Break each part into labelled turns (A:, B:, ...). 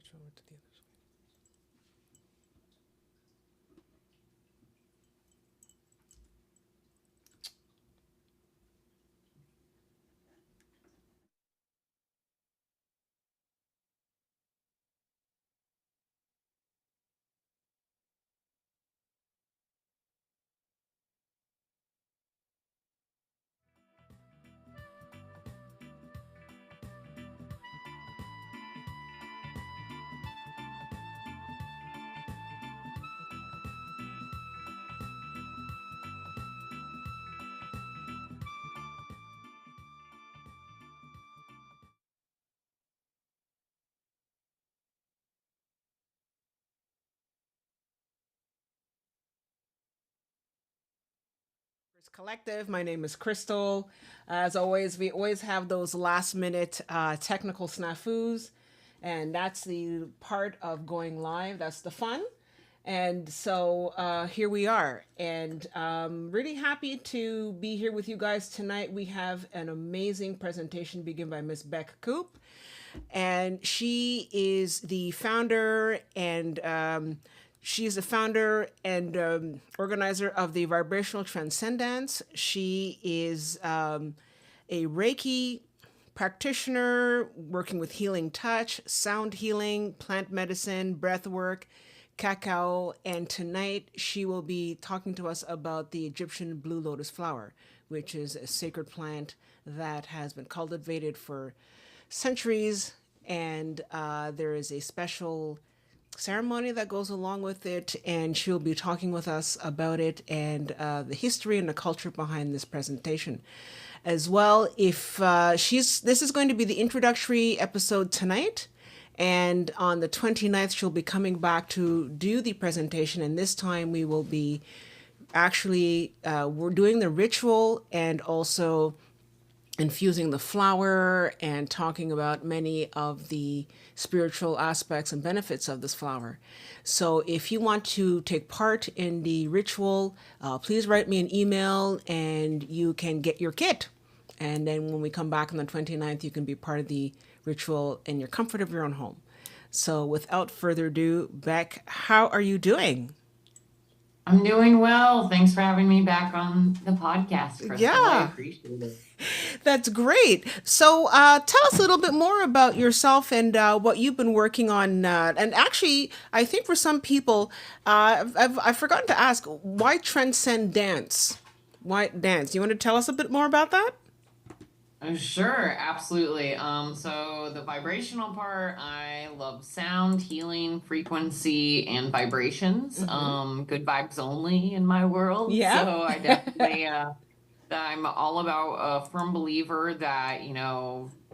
A: switch over to the other side. Collective. My name is Crystal. As always, we always have those last minute technical snafus, and that's the part of going live. That's the fun. And so here we are, and really happy to be here with you guys tonight. We have an amazing presentation begun by Miss Bec Koop, and she is the founder and she is the founder and organizer of the Vibrational Transcendance. She is a Reiki practitioner working with healing touch, sound healing, plant medicine, breath work, cacao. And tonight she will be talking to us about the Egyptian Blue Lotus flower, which is a sacred plant that has been cultivated for centuries. And there is a special ceremony that goes along with it, and she'll be talking with us about it and the history and the culture behind this presentation as well. If this is going to be the introductory episode tonight, and on the 29th she'll be coming back to do the presentation, and this time we will be actually we're doing the ritual and also infusing the flower and talking about many of the spiritual aspects and benefits of this flower. So if you want to take part in the ritual, please write me an email and you can get your kit. And then when we come back on the 29th, you can be part of the ritual in your comfort of your own home. So without further ado, Bec, how are you doing?
B: I'm doing well. Thanks for having me back on the podcast, Crystal. I
A: Yeah.
B: appreciate it.
A: That's great. So, tell us a little bit more about yourself and what you've been working on. And actually, I think for some people, I've forgotten to ask, why transcend dance? Why dance? You want to tell us a bit more about that?
B: Sure, absolutely. So the vibrational part, I love sound, healing, frequency, and vibrations. Good vibes only in my world.
A: Yeah.
B: So I definitely I'm all about a firm believer that,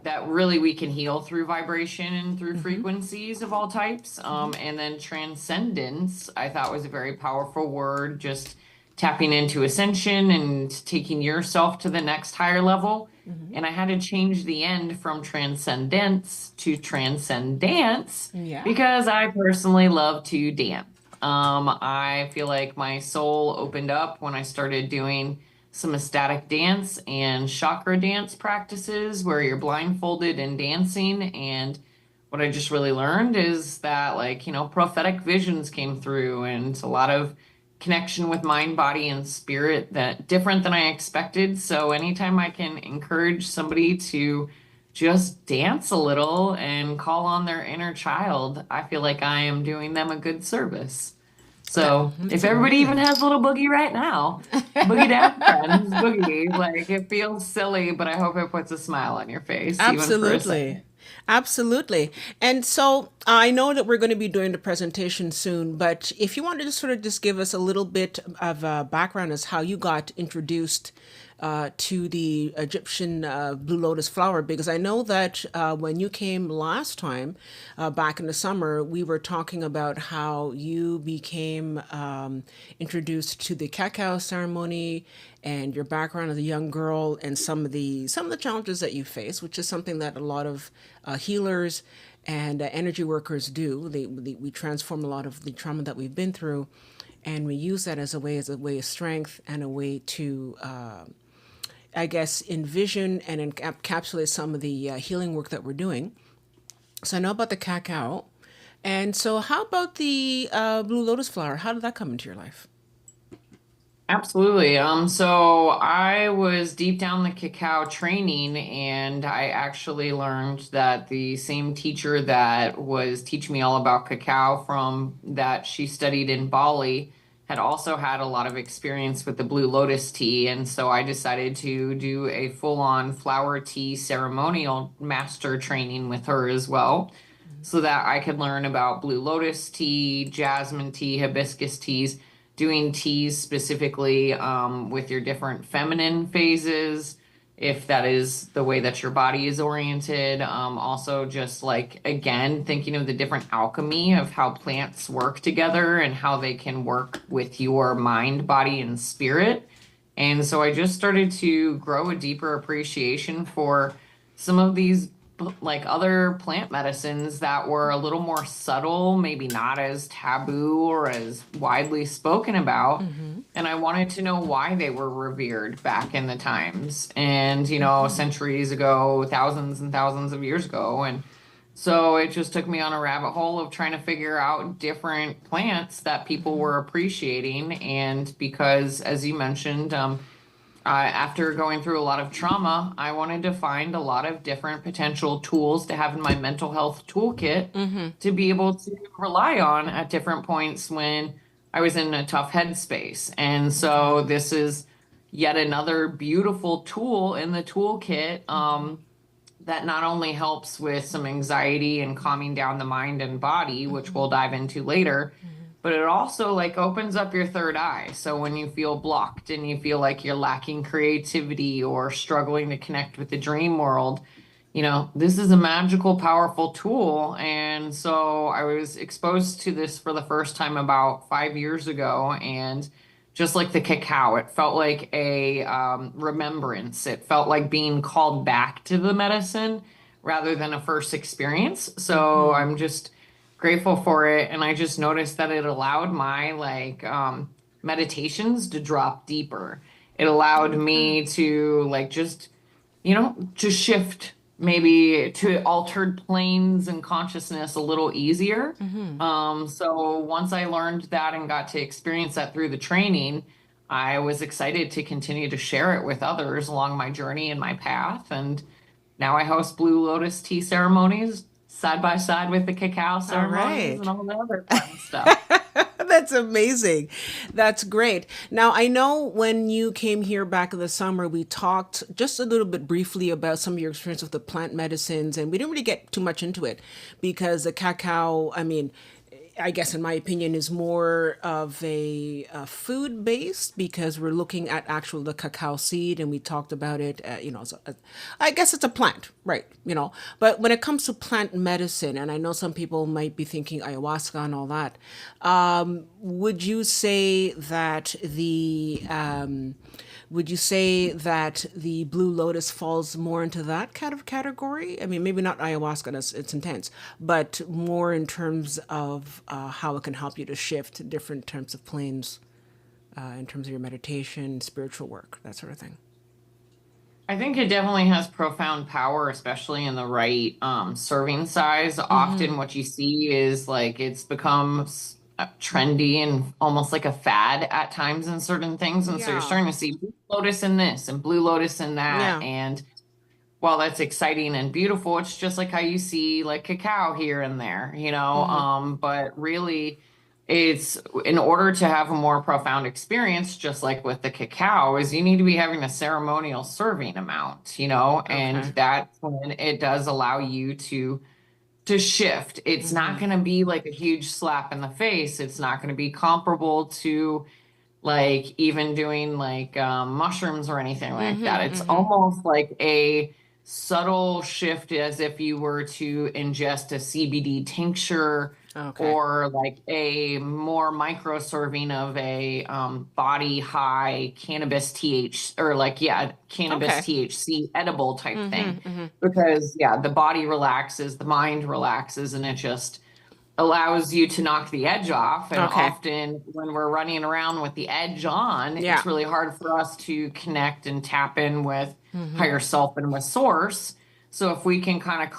B: that really we can heal through vibration and through frequencies of all types. And then transcendence, I thought was a very powerful word, just tapping into ascension and taking yourself to the next higher level.
A: Mm-hmm.
B: And I had to change the end from transcendence to transcendence
A: Yeah.
B: because I personally love to dance. I feel like my soul opened up when I started doing some ecstatic dance and chakra dance practices where you're blindfolded and dancing. And what I just really learned is that, like, prophetic visions came through and a lot of connection with mind, body, and spirit that different than I expected. So anytime I can encourage somebody to just dance a little and call on their inner child, I feel like I am doing them a good service. So
A: That's
B: if everybody even
A: amazing.
B: has a little boogie right now, boogie down, friends, boogie. Like it feels silly, but I hope it puts a smile on your face, even for a
A: Absolutely.
B: second.
A: Absolutely. And so I know that we're going to be doing the presentation soon, but if you wanted to sort of just give us a little bit of background as how you got introduced to the Egyptian Blue Lotus flower, because I know that when you came last time, back in the summer, we were talking about how you became introduced to the cacao ceremony and your background as a young girl and some of the challenges that you face, which is something that a lot of healers and energy workers do. We transform a lot of the trauma that we've been through, and we use that as a way of strength and a way to I guess, envision and encapsulate some of the healing work that we're doing. So I know about the cacao, And so, how about the blue lotus flower? How did that come into your life?
B: Absolutely. So I was deep down the cacao training, and I actually learned that the same teacher that was teaching me all about cacao from that she studied in Bali had also had a lot of experience with the blue lotus tea. And so I decided to do a full-on flower tea ceremonial master training with her as well, so that I could learn about blue lotus tea, jasmine tea, hibiscus teas, doing teas specifically with your different feminine phases, if that is the way that your body is oriented. Also, just like, again, thinking of the different alchemy of how plants work together and how they can work with your mind, body, and spirit. And so I just started to grow a deeper appreciation for some of these like other plant medicines that were a little more subtle, maybe not as taboo or as widely spoken about.
A: Mm-hmm.
B: And I wanted to know why they were revered back in the times and, centuries ago, thousands and thousands of years ago. And so it just took me on a rabbit hole of trying to figure out different plants that people
A: Mm-hmm.
B: were appreciating. And because, as you mentioned, after going through a lot of trauma, I wanted to find a lot of different potential tools to have in my mental health toolkit
A: Mm-hmm.
B: to be able to rely on at different points when I was in a tough headspace. And
A: Okay.
B: so this is yet another beautiful tool in the toolkit,
A: Mm-hmm.
B: that not only helps with some anxiety and calming down the mind and body, which
A: Mm-hmm.
B: we'll dive into later,
A: Mm-hmm.
B: but it also like opens up your third eye. So when you feel blocked and you feel like you're lacking creativity or struggling to connect with the dream world, this is a magical, powerful tool. And so I was exposed to this for the first time about 5 years ago. And just like the cacao, it felt like a remembrance. It felt like being called back to the medicine rather than a first experience. So
A: Mm-hmm.
B: I'm just grateful for it. And I just noticed that it allowed my meditations to drop deeper. It allowed
A: Okay.
B: me to to shift maybe to altered planes and consciousness a little easier.
A: Mm-hmm.
B: So once I learned that and got to experience that through the training, I was excited to continue to share it with others along my journey and my path. And now I host Blue Lotus tea ceremonies side by side with the cacao
A: All
B: ceremonies and
A: right.
B: all the other fun stuff.
A: That's amazing. That's great. Now, I know when you came here back in the summer, we talked just a little bit briefly about some of your experience with the plant medicines, and we didn't really get too much into it because the cacao, I mean, I guess in my opinion, is more of a food based because we're looking at actual the cacao seed and we talked about it. I guess it's a plant, right? But when it comes to plant medicine, and I know some people might be thinking ayahuasca and all that, would you say that the blue lotus falls more into that kind of category? I mean, maybe not ayahuasca, it's intense, but more in terms of how it can help you to shift different types of planes in terms of your meditation, spiritual work, that sort of thing.
B: I think it definitely has profound power, especially in the right serving size.
A: Mm-hmm.
B: Often, what you see is like it's become trendy and almost like a fad at times in certain things. And so you're
A: Yeah.
B: starting to see blue lotus in this and blue lotus in that.
A: Yeah.
B: And while that's exciting and beautiful, it's just like how you see like cacao here and there,
A: Mm-hmm.
B: but really it's in order to have a more profound experience, just like with the cacao, is you need to be having a ceremonial serving amount, and
A: Okay.
B: that's when it does allow you to shift. It's
A: Mm-hmm.
B: not going to be like a huge slap in the face. It's not going to be comparable to like even doing like mushrooms or anything like that.
A: Mm-hmm.
B: It's
A: Mm-hmm.
B: almost like a subtle shift as if you were to ingest a CBD tincture
A: Okay.
B: or like a more micro serving of a body high cannabis TH or like, yeah, cannabis
A: Okay.
B: THC edible type thing.
A: Mm-hmm. Mm-hmm.
B: Because, yeah, the body relaxes, the mind relaxes, and it just allows you to knock the edge off. And
A: Okay.
B: often when we're running around with the edge on,
A: Yeah.
B: it's really hard for us to connect and tap in with
A: Mm-hmm.
B: higher self and with source. So if we can kind of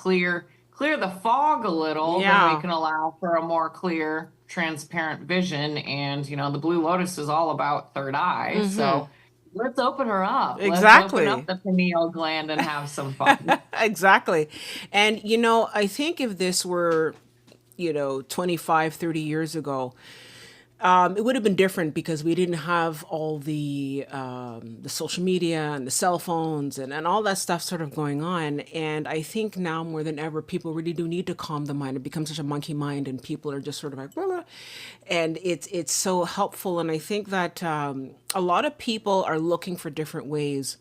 B: clear the fog a little, then we
A: Yeah.
B: can allow for a more clear, transparent vision. And, the Blue Lotus is all about third eye.
A: Mm-hmm.
B: So let's open her up. Let's open up
A: Exactly.
B: the pineal gland and have some fun.
A: Exactly. And, I think if this were, 25, 30 years ago, it would have been different because we didn't have all the social media and the cell phones and all that stuff sort of going on. And I think now more than ever, people really do need to calm the mind. It becomes such a monkey mind, and people are just sort of like, blah, blah. And it's so helpful. And I think that a lot of people are looking for different ways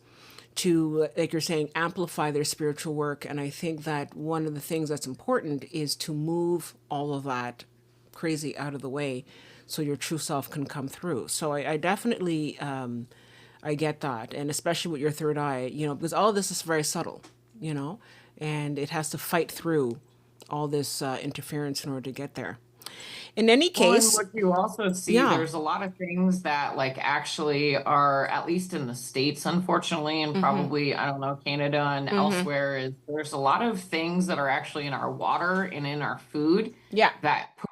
A: to, like you're saying, amplify their spiritual work. And I think that one of the things that's important is to move all of that crazy out of the way so your true self can come through. So I definitely, I get that. And especially with your third eye, because all of this is very subtle, and it has to fight through all this interference in order to get there. In any
B: Well, and
A: case,
B: what you also see,
A: yeah.
B: there's a lot of things that like actually are, at least in the States, unfortunately, and probably, I don't know, Canada and
A: Mm-hmm.
B: elsewhere, is there's a lot of things that are actually in our water and in our food
A: Yeah.
B: that put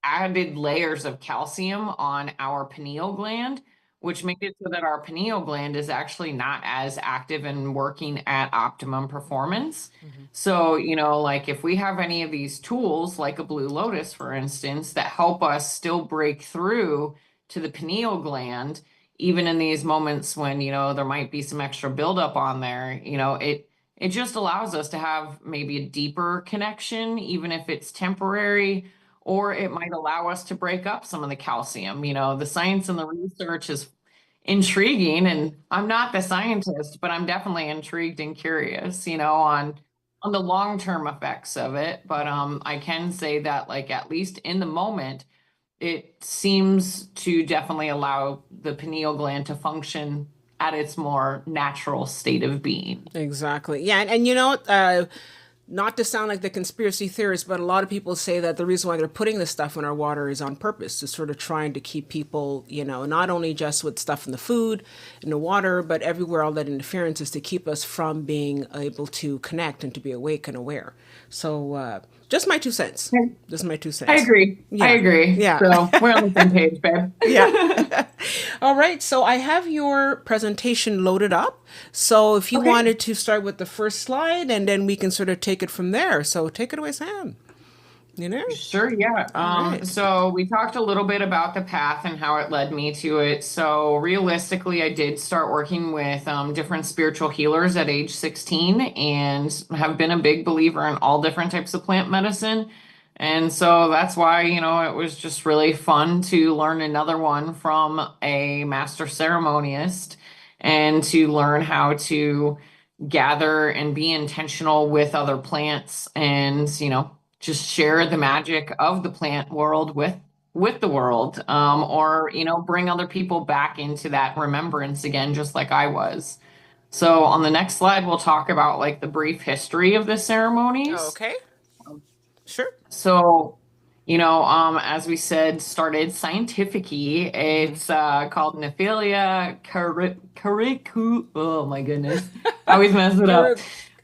B: added layers of calcium on our pineal gland, which make it so that our pineal gland is actually not as active and working at optimum performance.
A: Mm-hmm.
B: So, like if we have any of these tools, like a Blue Lotus, for instance, that help us still break through to the pineal gland, even in these moments when, there might be some extra buildup on there, it just allows us to have maybe a deeper connection, even if it's temporary, or it might allow us to break up some of the calcium. The science and the research is intriguing, and I'm not the scientist, but I'm definitely intrigued and curious, on the long-term effects of it. But I can say that, like, at least in the moment, it seems to definitely allow the pineal gland to function at its more natural state of being.
A: Exactly. Yeah, and not to sound like the conspiracy theorist, but a lot of people say that the reason why they're putting this stuff in our water is on purpose, to sort of trying to keep people, not only just with stuff in the food, in the water, but everywhere, all that interference is to keep us from being able to connect and to be awake and aware. So, just my 2 cents. Just my two
B: I
A: cents.
B: agree. I
A: Yeah.
B: agree.
A: Yeah.
B: So we're on the same page,
A: Yeah.
B: babe.
A: All right, so I have your presentation loaded up. So if you
B: Okay.
A: wanted to start with the first slide, and then we can sort of take it from there. So take it away, Sam. You know?
B: Sure, yeah.
A: All right.
B: So we talked a little bit about the path and how it led me to it. So realistically, I did start working with different spiritual healers at age 16 and have been a big believer in all different types of plant medicine. And so that's why, it was just really fun to learn another one from a master ceremoniist and to learn how to gather and be intentional with other plants and, just share the magic of the plant world with the world, or bring other people back into that remembrance again, just like I was. So on the next slide we'll talk about like the brief history of the ceremonies.
A: Okay. Sure.
B: So, as we said, started scientific-y.
A: Mm-hmm.
B: It's called Nephilia caricu. Oh my goodness, I always mess it up.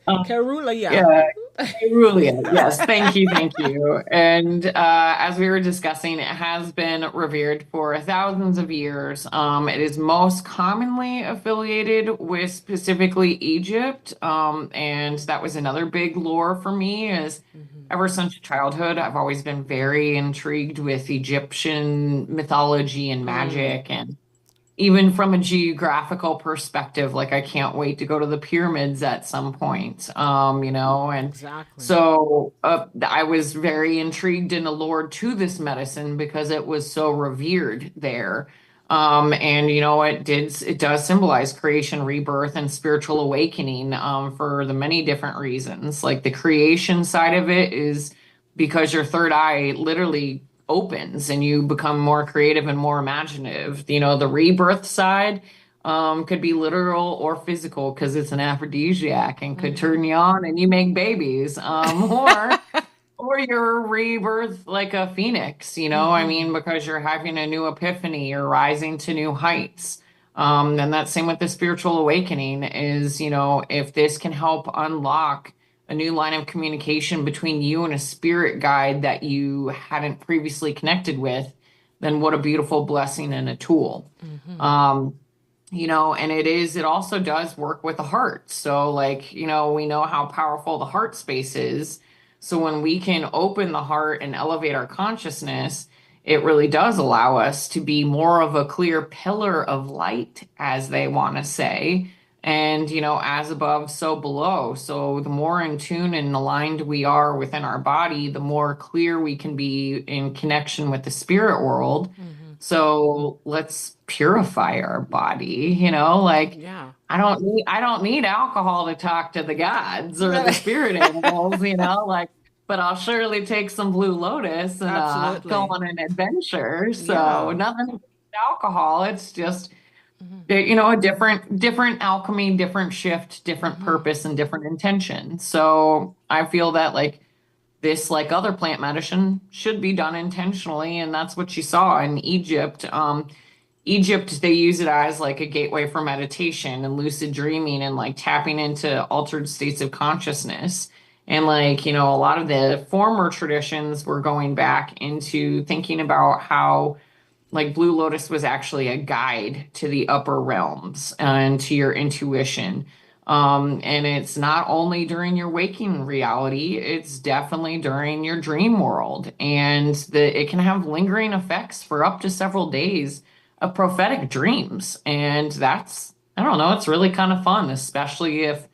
B: Um,
A: Karula, yeah.
B: yeah, Cerulean. Yes, thank you, thank you. And as we were discussing, it has been revered for thousands of years. It is most commonly affiliated with specifically Egypt, and that was another big lore for me. Is
A: Mm-hmm.
B: ever since childhood, I've always been very intrigued with Egyptian mythology and
A: Mm,
B: magic, and even from a geographical perspective, like I can't wait to go to the pyramids at some point, and
A: exactly.
B: so I was very intrigued and allured to this medicine because it was so revered there. And it does symbolize creation, rebirth, and spiritual awakening, for the many different reasons. Like the creation side of it is because your third eye literally opens and you become more creative and more imaginative. The rebirth side could be literal or physical because it's an aphrodisiac and could
A: Mm-hmm.
B: turn you on and you make babies. Or your rebirth like a phoenix, I
A: Mm-hmm.
B: mean, because you're having a new epiphany, you're rising to new heights. And that's same with the spiritual awakening is, if this can help unlock a new line of communication between you and a spirit guide that you hadn't previously connected with, then what a beautiful blessing and a tool.
A: Mm-hmm.
B: Um, and it also does work with the heart. So, like, we know how powerful the heart space is. So, when we can open the heart and elevate our consciousness, it really does allow us to be more of a clear pillar of light, as they want to say. And, as above, so below. So, the more in tune and aligned we are within our body, the more clear we can be in connection with the spirit world.
A: Mm-hmm.
B: So let's purify our body, like
A: Yeah.
B: I don't need alcohol to talk to the gods or the
A: Right.
B: spirit animals, like, but I'll surely take some Blue Lotus and go
A: Absolutely.
B: on an adventure. So
A: Yeah.
B: nothing against alcohol. It's just
A: Mm-hmm.
B: a different alchemy, different shift, different
A: Mm-hmm.
B: purpose, and different intention. So I feel that like this, like other plant medicine, should be done intentionally, and that's what you saw in Egypt. Egypt, they use it as like a gateway for meditation and lucid dreaming and like tapping into altered states of consciousness. And like, a lot of the former traditions were going back into thinking about how like Blue Lotus was actually a guide to the upper realms and to your intuition. And it's not only during your waking reality, it's definitely during your dream world. And it can have lingering effects for up to several days of prophetic dreams. And that's, I don't know, it's really kind of fun, especially if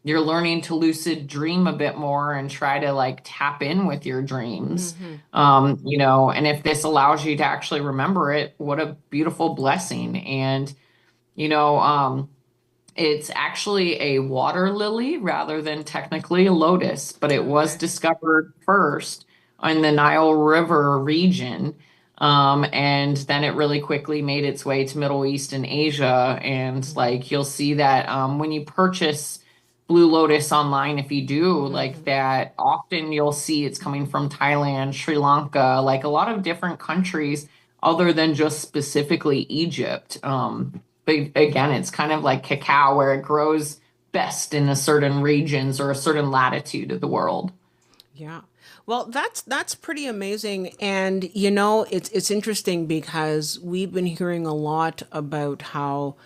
B: you're learning to lucid dream a bit more and try to like tap in with your dreams.
A: Mm-hmm.
B: And if this allows you to actually remember it, what a beautiful blessing. And, you know, um, it's actually a water lily rather than technically a lotus, but it was
A: Okay.
B: discovered first in the Nile River region. And then it really quickly made its way to Middle East and Asia. And
A: Mm-hmm.
B: like you'll see that when you purchase Blue Lotus online, if you do like
A: Mm-hmm.
B: that, often you'll see it's coming from Thailand, Sri Lanka, like a lot of different countries other than just specifically Egypt. But again, it's kind of like cacao where it grows best in a certain regions or a certain latitude of the world.
A: Yeah. Well, that's pretty amazing. And it's interesting because we've been hearing a lot about how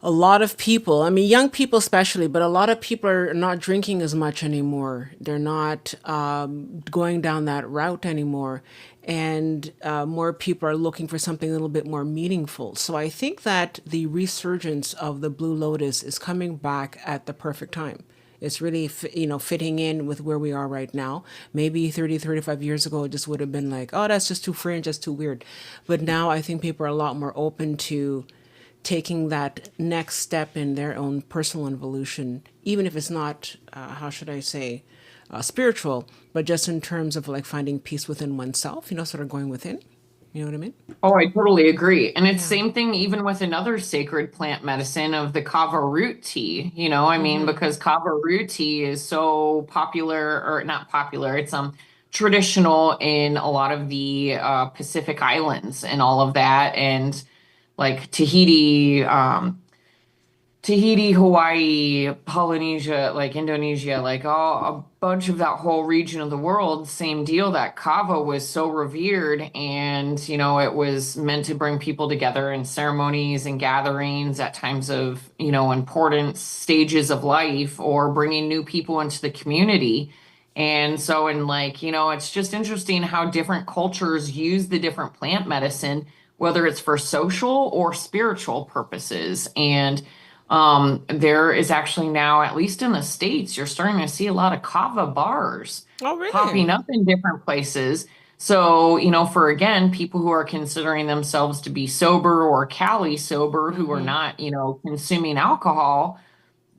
A: a lot of people, I mean, young people especially, but a lot of people are not drinking as much anymore. They're not going down that route anymore. And more people are looking for something a little bit more meaningful. So I think that the resurgence of the Blue Lotus is coming back at the perfect time. It's really, fitting in with where we are right now. Maybe 30, 35 years ago, it just would have been like, oh, that's just too fringe, just too weird. But now I think people are a lot more open to taking that next step in their own personal evolution, even if it's not, how should I say, spiritual, but just in terms of like finding peace within oneself, sort of going within. You know what I mean?
B: Oh, I totally agree. And it's
A: Yeah.
B: same thing even with another sacred plant medicine of the kava root tea, I mean,
A: Mm-hmm.
B: because kava root tea is so popular or not popular, it's traditional in a lot of the Pacific Islands and all of that. And like Tahiti, Hawaii, Polynesia, like Indonesia, like all a bunch of that whole region of the world, same deal that kava was so revered and it was meant to bring people together in ceremonies and gatherings at times of important stages of life or bringing new people into the community. And so in like it's just interesting how different cultures use the different plant medicine, whether it's for social or spiritual purposes. And there is actually now, at least in the States, you're starting to see a lot of kava bars
A: Oh, really?
B: popping up in different places. So, for again, people who are considering themselves to be sober or Cali sober, who are
A: Mm-hmm.
B: not, consuming alcohol,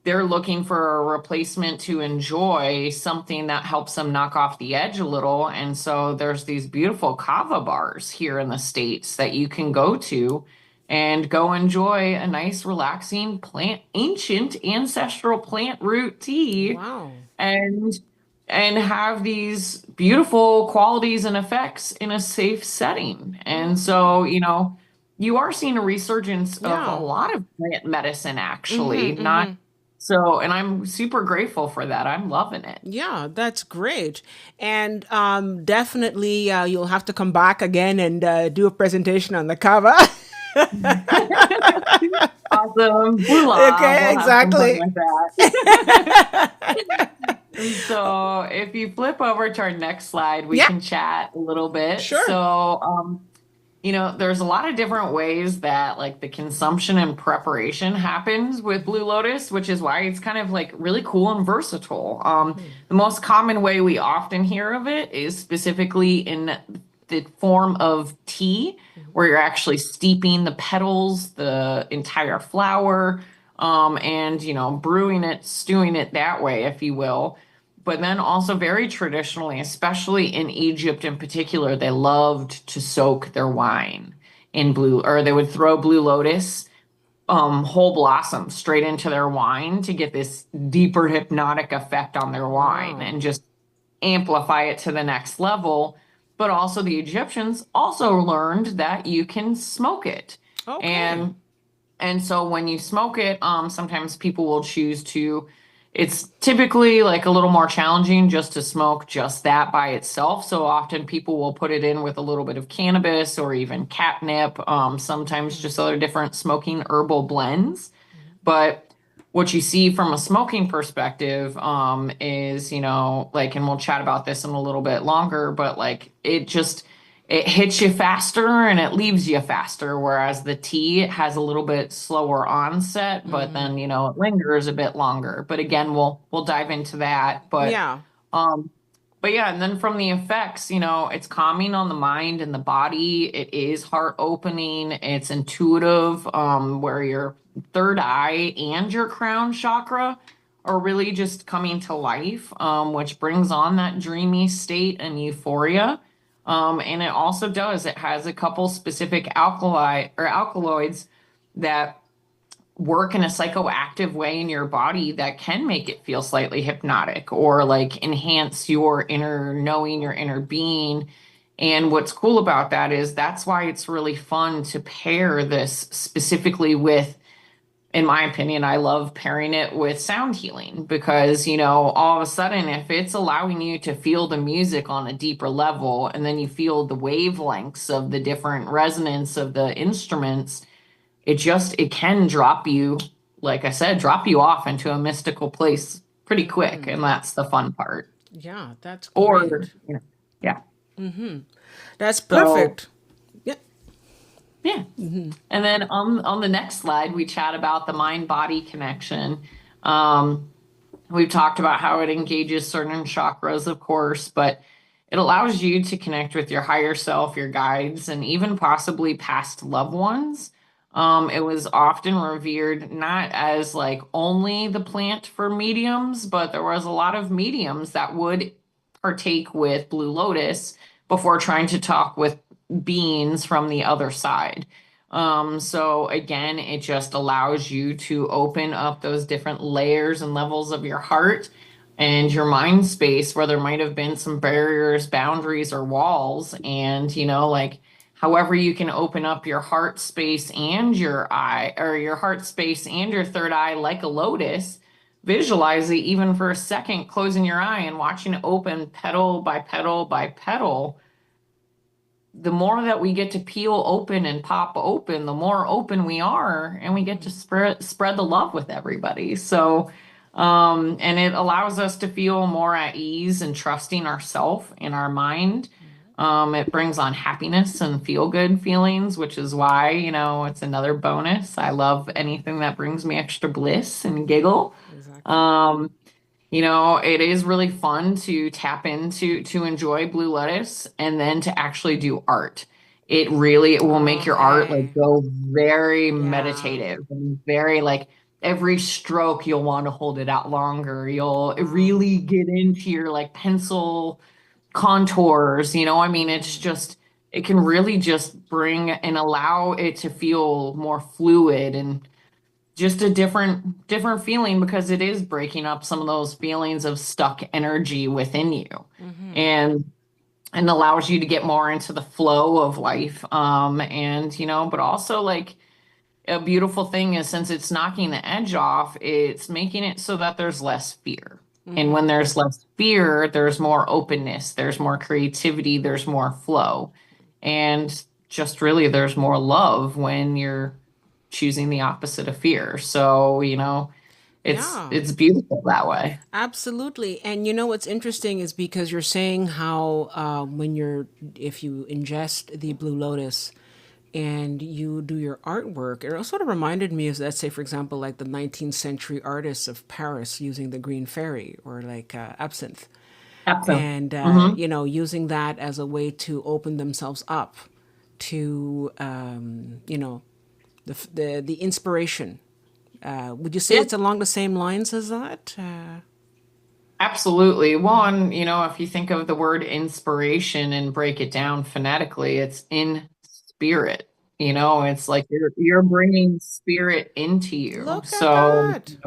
B: they're looking for a replacement to enjoy something that helps them knock off the edge a little. And so there's these beautiful kava bars here in the States that you can go to and go enjoy a nice, relaxing plant, ancient ancestral plant root tea
A: Wow.
B: and have these beautiful qualities and effects in a safe setting. And
A: Mm-hmm.
B: so, you are seeing a resurgence of a
A: Yeah.
B: lot of plant medicine actually,
A: Mm-hmm.
B: not
A: Mm-hmm.
B: So, and I'm super grateful for that. I'm loving it.
A: Yeah, that's great. And definitely you'll have to come back again and do a presentation on the cover.
B: Awesome. Voila.
A: Okay,
B: We'll have some fun
A: exactly.
B: with that. So if you flip over to our next slide, we
A: Yeah,
B: can chat a little bit.
A: sure.
B: So, there's a lot of different ways that like the consumption and preparation happens with Blue Lotus, which is why it's kind of like really cool and versatile. The most common way we often hear of it is specifically in the form of tea, where you're actually steeping the petals, the entire flower, and brewing it, stewing it that way, if you will. But then also very traditionally, especially in Egypt in particular, they loved to soak their wine in blue, or they would throw blue lotus whole blossom straight into their wine to get this deeper hypnotic effect on their wine
A: Wow.
B: and just amplify it to the next level. But also the Egyptians also learned that you can smoke it.
A: Okay.
B: And so when you smoke it, sometimes people will choose to, it's typically like a little more challenging just to smoke just that by itself. So often people will put it in with a little bit of cannabis or even catnip, sometimes just other different smoking herbal blends. But what you see from a smoking perspective is, like, and we'll chat about this in a little bit longer, but like it hits you faster and it leaves you faster, whereas the tea has a little bit slower onset, but then it lingers a bit longer. But again, we'll dive into that.
A: Yeah.
B: Um, but yeah, and then from the effects, it's calming on the mind and the body. It is heart opening. It's intuitive, where your third eye and your crown chakra are really just coming to life, which brings on that dreamy state and euphoria. And it also does, it has a couple specific alkali or alkaloids that work in a psychoactive way in your body that can make it feel slightly hypnotic or like enhance your inner knowing, your inner being. And what's cool about that is that's why it's really fun to pair this specifically with, in my opinion, I love pairing it with sound healing because, all of a sudden, if it's allowing you to feel the music on a deeper level and then you feel the wavelengths of the different resonance of the instruments, it can drop you, like I said, drop you off into a mystical place pretty quick. And that's the fun part.
A: Yeah, that's
B: Or,
A: great.
B: yeah.
A: That's
B: So,
A: perfect. Yeah.
B: yeah. And then on the next slide, we chat about the mind body connection. Um, we've talked about how it engages certain chakras, of course, but it allows you to connect with your higher self, your guides, and even possibly past loved ones. It was often revered not as like only the plant for mediums, but there was a lot of mediums that would partake with Blue Lotus before trying to talk with beings from the other side. So again, it just allows you to open up those different layers and levels of your heart and your mind space where there might have been some barriers, boundaries, or walls. And, like however you can open up your heart space and your eye, or your heart space and your third eye, like a lotus, visualize it even for a second, closing your eye and watching it open petal by petal by petal. The more that we get to peel open and pop open, the more open we are, and we get to spread the love with everybody. So, and it allows us to feel more at ease and trusting ourselves in our mind. It brings on happiness and feel good feelings, which is why, it's another bonus. I love anything that brings me extra bliss and giggle.
A: Exactly.
B: Um, it is really fun to tap into to enjoy Blue Lotus and then to actually do art. It will make your art like
A: Okay.
B: go very
A: Yeah.
B: meditative and very like every stroke you'll want to hold it out longer. You'll
A: Wow.
B: really get into your like pencil contours, I mean, it's just it can really just bring and allow it to feel more fluid and just a different feeling because it is breaking up some of those feelings of stuck energy within you and allows you to get more into the flow of life, and but also like a beautiful thing is since it's knocking the edge off, it's making it so that there's less fear. And when
A: Mm-hmm.
B: there's less fear, there's more openness, there's more creativity, there's more flow. And just really, there's more love when you're choosing the opposite of fear. So,
A: Yeah.
B: it's beautiful that way.
A: Absolutely. And you know what's interesting is because you're saying how if you ingest the Blue Lotus and you do your artwork, it sort of reminded me of, let's say, for example, like the 19th century artists of Paris using the green fairy or like absinthe.
B: Absolutely.
A: And,
B: Hmm.
A: using that as a way to open themselves up to, the inspiration. Would you say
B: Yeah,
A: it's along the same lines as that?
B: absolutely. One, if you think of the word inspiration and break it down phonetically, it's in spirit. It's like you're bringing spirit into you.
A: Look at
B: So,
A: that.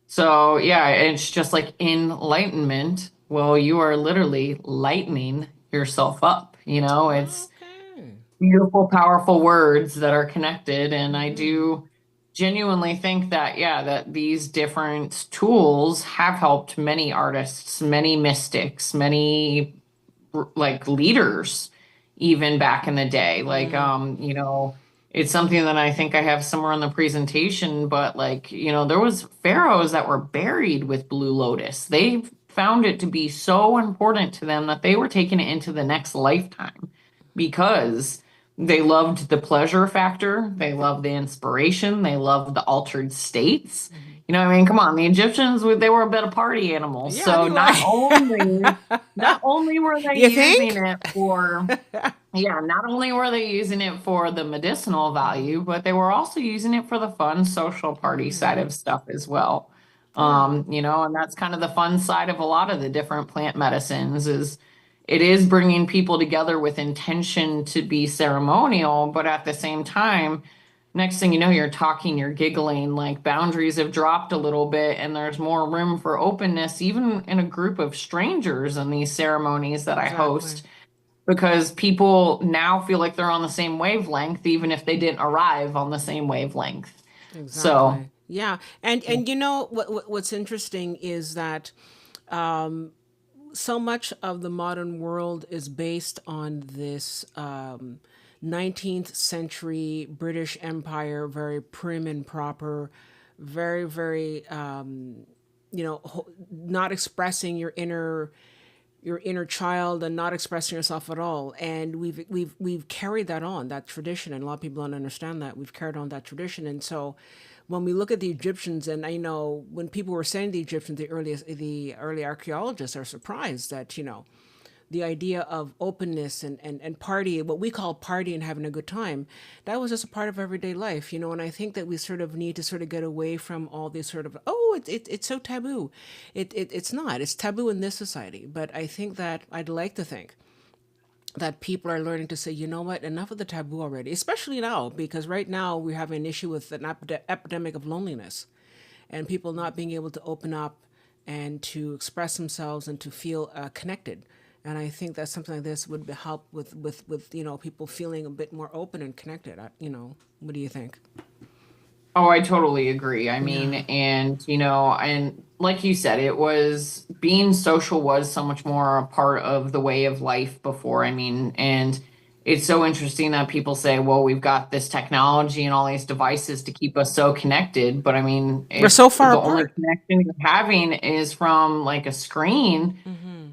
B: so yeah, it's just like enlightenment. Well, you are literally lightening yourself up. It's
A: Okay.
B: beautiful, powerful words that are connected. And I do genuinely think that, yeah, that these different tools have helped many artists, many mystics, many like leaders, even back in the day. Like, it's something that I think I have somewhere on the presentation, but like, there was pharaohs that were buried with Blue Lotus. They found it to be so important to them that they were taking it into the next lifetime because they loved the pleasure factor, they loved the inspiration, they loved the altered states. I mean, come on, the Egyptians, they were a bit of party animals.
A: Yeah,
B: So
A: they were.
B: not only were they
A: You
B: using
A: think?
B: it for, yeah, not only were they using it for the medicinal value, but they were also using it for the fun social party side of stuff as well.
A: Yeah.
B: And that's kind of the fun side of a lot of the different plant medicines is it is bringing people together with intention to be ceremonial, but at the same time, next thing you know, you're talking, you're giggling, like boundaries have dropped a little bit, and there's more room for openness, even in a group of strangers in these ceremonies that I
A: Exactly.
B: host, because people now feel like they're on the same wavelength, even if they didn't arrive on the same wavelength. So,
A: Exactly. Yeah. And what's interesting is that so much of the modern world is based on this 19th century British Empire, very prim and proper, very, very, not expressing your inner child and not expressing yourself at all. And we've carried that on, that tradition, and a lot of people don't understand that we've carried on that tradition. And so when we look at the Egyptians, and I know when people were saying the Egyptians, the early archaeologists are surprised that the idea of openness and party, what we call party and having a good time, that was just a part of everyday life, and I think that we sort of need to sort of get away from all these sort of, oh, it's so taboo. It's not. It's taboo in this society. But I think that I'd like to think that people are learning to say, you know what, enough of the taboo already, especially now, because right now we have an issue with an epidemic of loneliness and people not being able to open up and to express themselves and to feel connected. And I think that something like this would help with people feeling a bit more open and connected. What do you think?
B: oh, I totally agree. I
A: Yeah.
B: mean, and like you said, it was being social was so much more a part of the way of life before. I mean, and it's so interesting that people say, well, we've got this technology and all these devices to keep us so connected. But I mean,
A: We're
B: if
A: so far
B: the only
A: apart.
B: connection you're having is from like a screen,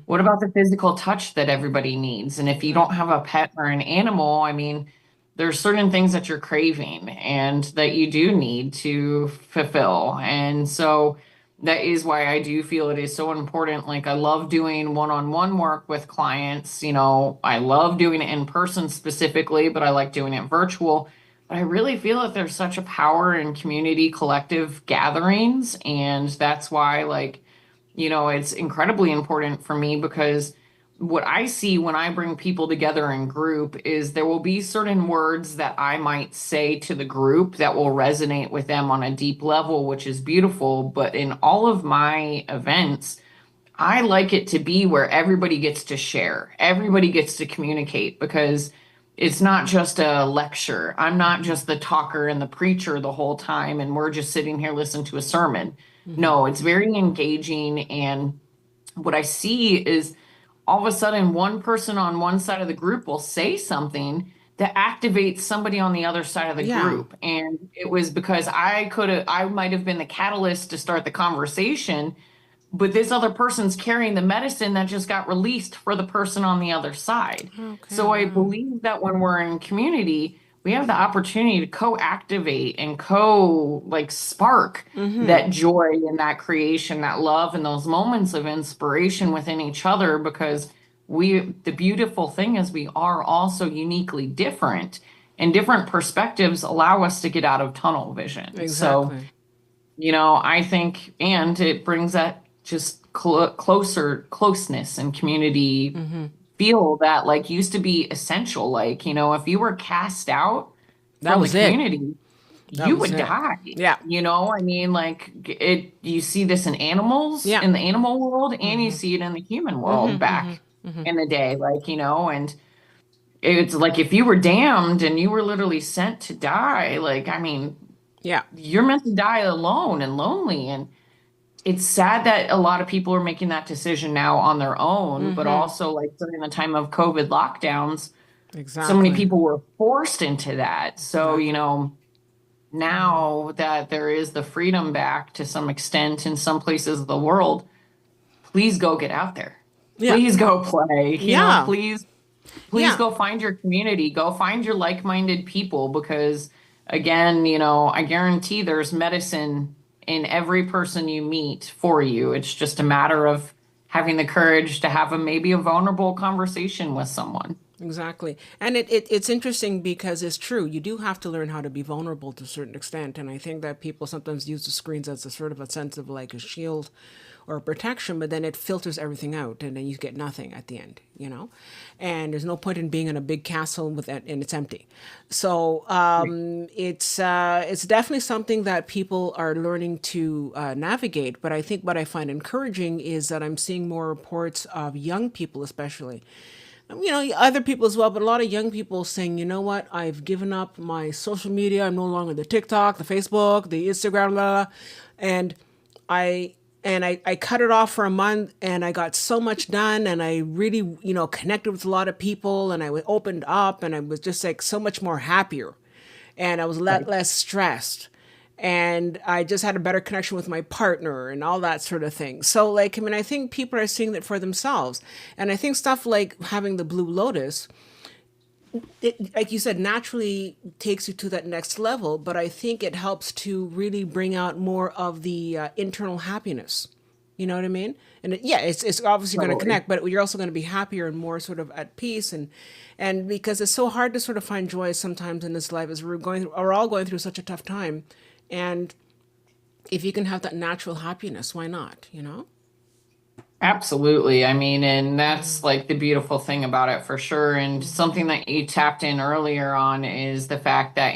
B: what about the physical touch that everybody needs? And if you don't
A: Exactly.
B: have a pet or an animal, I mean, there's certain things that you're craving and that you do need to fulfill. And so that is why I do feel it is so important. Like I love doing one-on-one work with clients. I love doing it in person specifically, but I like doing it virtual. But I really feel that there's such a power in community collective gatherings. And that's why, like, it's incredibly important for me because what I see when I bring people together in group is there will be certain words that I might say to the group that will resonate with them on a deep level, which is beautiful. But in all of my events, I like it to be where everybody gets to share, everybody gets to communicate because it's not just a lecture. I'm not just the talker and the preacher the whole time, and we're just sitting here listening to a sermon.
A: Mm-hmm.
B: No, it's very engaging. And what I see is all of a sudden one person on one side of the group will say something that activates somebody on the other side of the
A: Yeah.
B: group. And it was because I might have been the catalyst to start the conversation, but this other person's carrying the medicine that just got released for the person on the other side.
A: Okay.
B: So I
A: Wow.
B: believe that when we're in community, we have the opportunity to co-activate and co-like spark
A: Mm-hmm.
B: that joy and that creation, that love, and those moments of inspiration within each other, because the beautiful thing is we are also uniquely different, and different perspectives allow us to get out of tunnel vision. So
A: Exactly.
B: I think, and it brings that just closeness and community
A: Mm-hmm.
B: feel that like used to be essential. Like, if you were cast out
A: That
B: from the
A: was it.
B: community,
A: That
B: you
A: was
B: would
A: it.
B: die.
A: Yeah.
B: I mean, like you see this in animals
A: Yeah.
B: in the animal world, and you
A: Mm-hmm.
B: see it in the human world
A: Mm-hmm. Mm-hmm.
B: back
A: Mm-hmm.
B: in the day, like, and it's like if you were damned and you were literally sent to die, like, I mean,
A: Yeah.
B: you're meant to die alone and lonely. And it's sad that a lot of people are making that decision now on their own, but
A: Mm-hmm.
B: also like during the time of COVID lockdowns, so many
A: Exactly.
B: people were forced into that. So,
A: Exactly. Mm-hmm.
B: now that there is the freedom back to some extent in some places of the world, please go get out there.
A: Yeah.
B: Please go play,
A: Yeah.
B: please
A: Yeah.
B: go find your community, go find your like-minded people, because again, I guarantee there's medicine in every person you meet for you. It's just a matter of having the courage to have maybe a vulnerable conversation with someone.
A: Exactly. And it's interesting because it's true. You do have to learn how to be vulnerable to a certain extent. And I think that people sometimes use the screens as a sort of a sense of like a shield or a protection, but then it filters everything out and then you get nothing at the end. And there's no point in being in a big castle with that and it's empty. So it's definitely something that people are learning to navigate. But I think what I find encouraging is that I'm seeing more reports of young people, especially other people as well, but a lot of young people saying, you know what, I've given up my social media. I'm no longer the TikTok, the Facebook, the Instagram, blah, blah, and I I cut it off for a month and I got so much done and I really, connected with a lot of people and opened up and I was just like so much more happier and I was a lot
B: Right.
A: less stressed and I just had a better connection with my partner and all that sort of thing. So, like, I mean, I think people are seeing that for themselves. And I think stuff like having the Blue Lotus, like you said, naturally takes you to that next level. But I think it helps to really bring out more of the internal happiness. You know what I mean? And yeah, it's obviously going to
B: Totally.
A: connect, but you're also going to be happier and more sort of at peace and because it's so hard to sort of find joy sometimes in this life as we're all going through such a tough time, and if you can have that natural happiness, why not?
B: Absolutely. I mean, and that's like the beautiful thing about it for sure. And something that you tapped in earlier on is the fact that,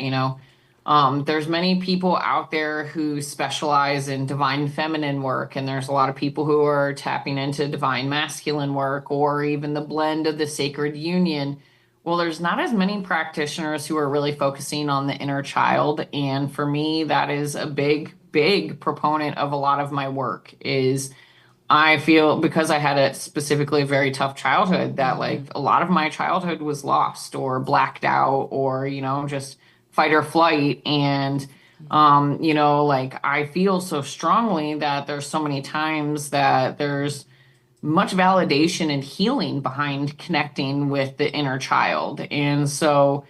B: there's many people out there who specialize in divine feminine work, and there's a lot of people who are tapping into divine masculine work or even the blend of the sacred union. Well, there's not as many practitioners who are really focusing on the inner child. And for me, that is a big, big proponent of a lot of my work is I feel because I had a specifically a very tough childhood that like a lot of my childhood was lost or blacked out or, just fight or flight. And, like I feel so strongly that there's so many times that there's much validation and healing behind connecting with the inner child. And so,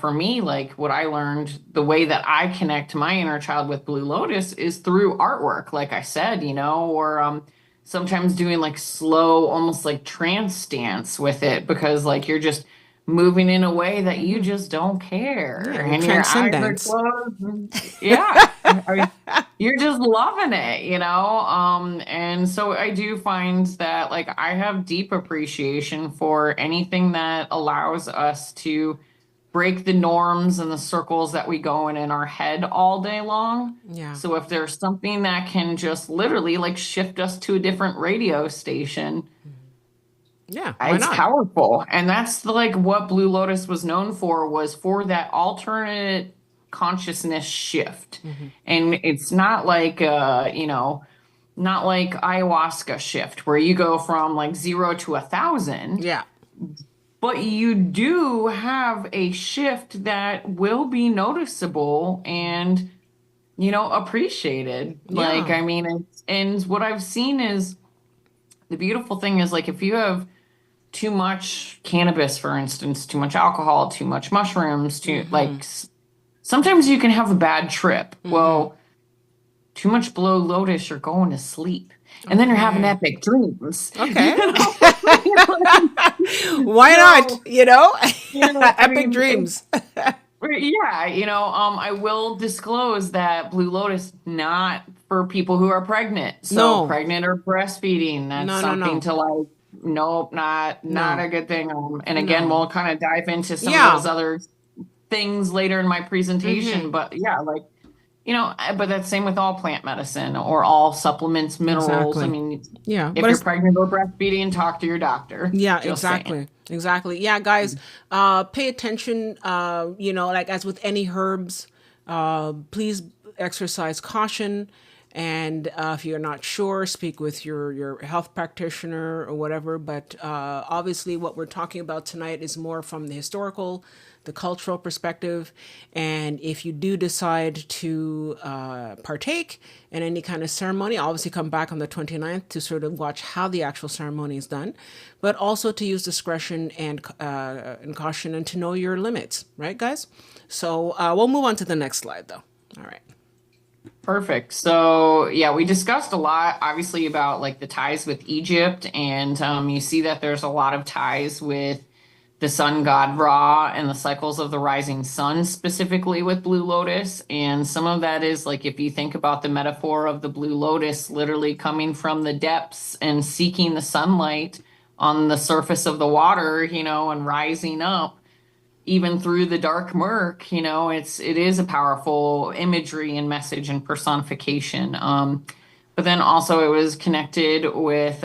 B: for me, like what I learned, the way that I connect my inner child with Blue Lotus is through artwork, like I said, or sometimes doing like slow, almost like trance dance with it, because like you're just moving in a way that you just don't care
A: Yeah, the
B: and your eyes are
A: transcendence.
B: closed. Yeah. I mean, you're just loving it, and so I do find that like I have deep appreciation for anything that allows us to break the norms and the circles that we go in our head all day long.
A: Yeah.
B: So if there's something that can just literally like shift us to a different radio station,
A: Yeah, why
B: It's
A: not?
B: powerful. And that's like what Blue Lotus was known for, was for that alternate consciousness shift.
A: Hmm.
B: And it's not like not like ayahuasca shift where you go from like 0 to 1,000,
A: Yeah.
B: but you do have a shift that will be noticeable and appreciated. Like,
A: Yeah.
B: I mean, and what I've seen is, the beautiful thing is, like, if you have too much cannabis, for instance, too much alcohol, too much mushrooms, too
A: Hmm.
B: like sometimes you can have a bad trip.
A: Hmm.
B: Well, too much Blue Lotus, you're going to sleep. And then you're having
A: Okay.
B: epic dreams.
A: Okay. Why not?
B: So, I
A: Epic
B: mean,
A: dreams.
B: yeah, I will disclose that Blue Lotus not for people who are pregnant. So
A: No.
B: pregnant or breastfeeding, that's
A: No, no,
B: something
A: no.
B: to like, nope, not
A: No.
B: a good thing. And again,
A: No.
B: we'll kind of dive into some of
A: Yeah.
B: those other things later in my presentation.
A: Hmm.
B: But yeah, like, but that's same with all plant medicine or all supplements, minerals. I
A: Exactly.
B: mean,
A: Yeah.
B: if
A: But
B: you're
A: it's,
B: pregnant or breastfeeding, talk to your doctor.
A: yeah,
B: Just saying.
A: exactly. Exactly. Yeah, guys, pay attention, like as with any herbs, please exercise caution. And if you're not sure, speak with your health practitioner or whatever. But obviously, what we're talking about tonight is more from the historical, the cultural perspective. And if you do decide to partake in any kind of ceremony, obviously come back on the 29th to sort of watch how the actual ceremony is done, but also to use discretion and caution and to know your limits, right, guys? So we'll move on to the next slide, though. All right.
B: Perfect. So, yeah, we discussed a lot, obviously, about like the ties with Egypt, and you see that there's a lot of ties with the sun god Ra and the cycles of the rising sun, specifically with Blue Lotus. And some of that is like, if you think about the metaphor of the Blue Lotus literally coming from the depths and seeking the sunlight on the surface of the water, and rising up even through the dark murk, it is a powerful imagery and message and personification. But then also it was connected with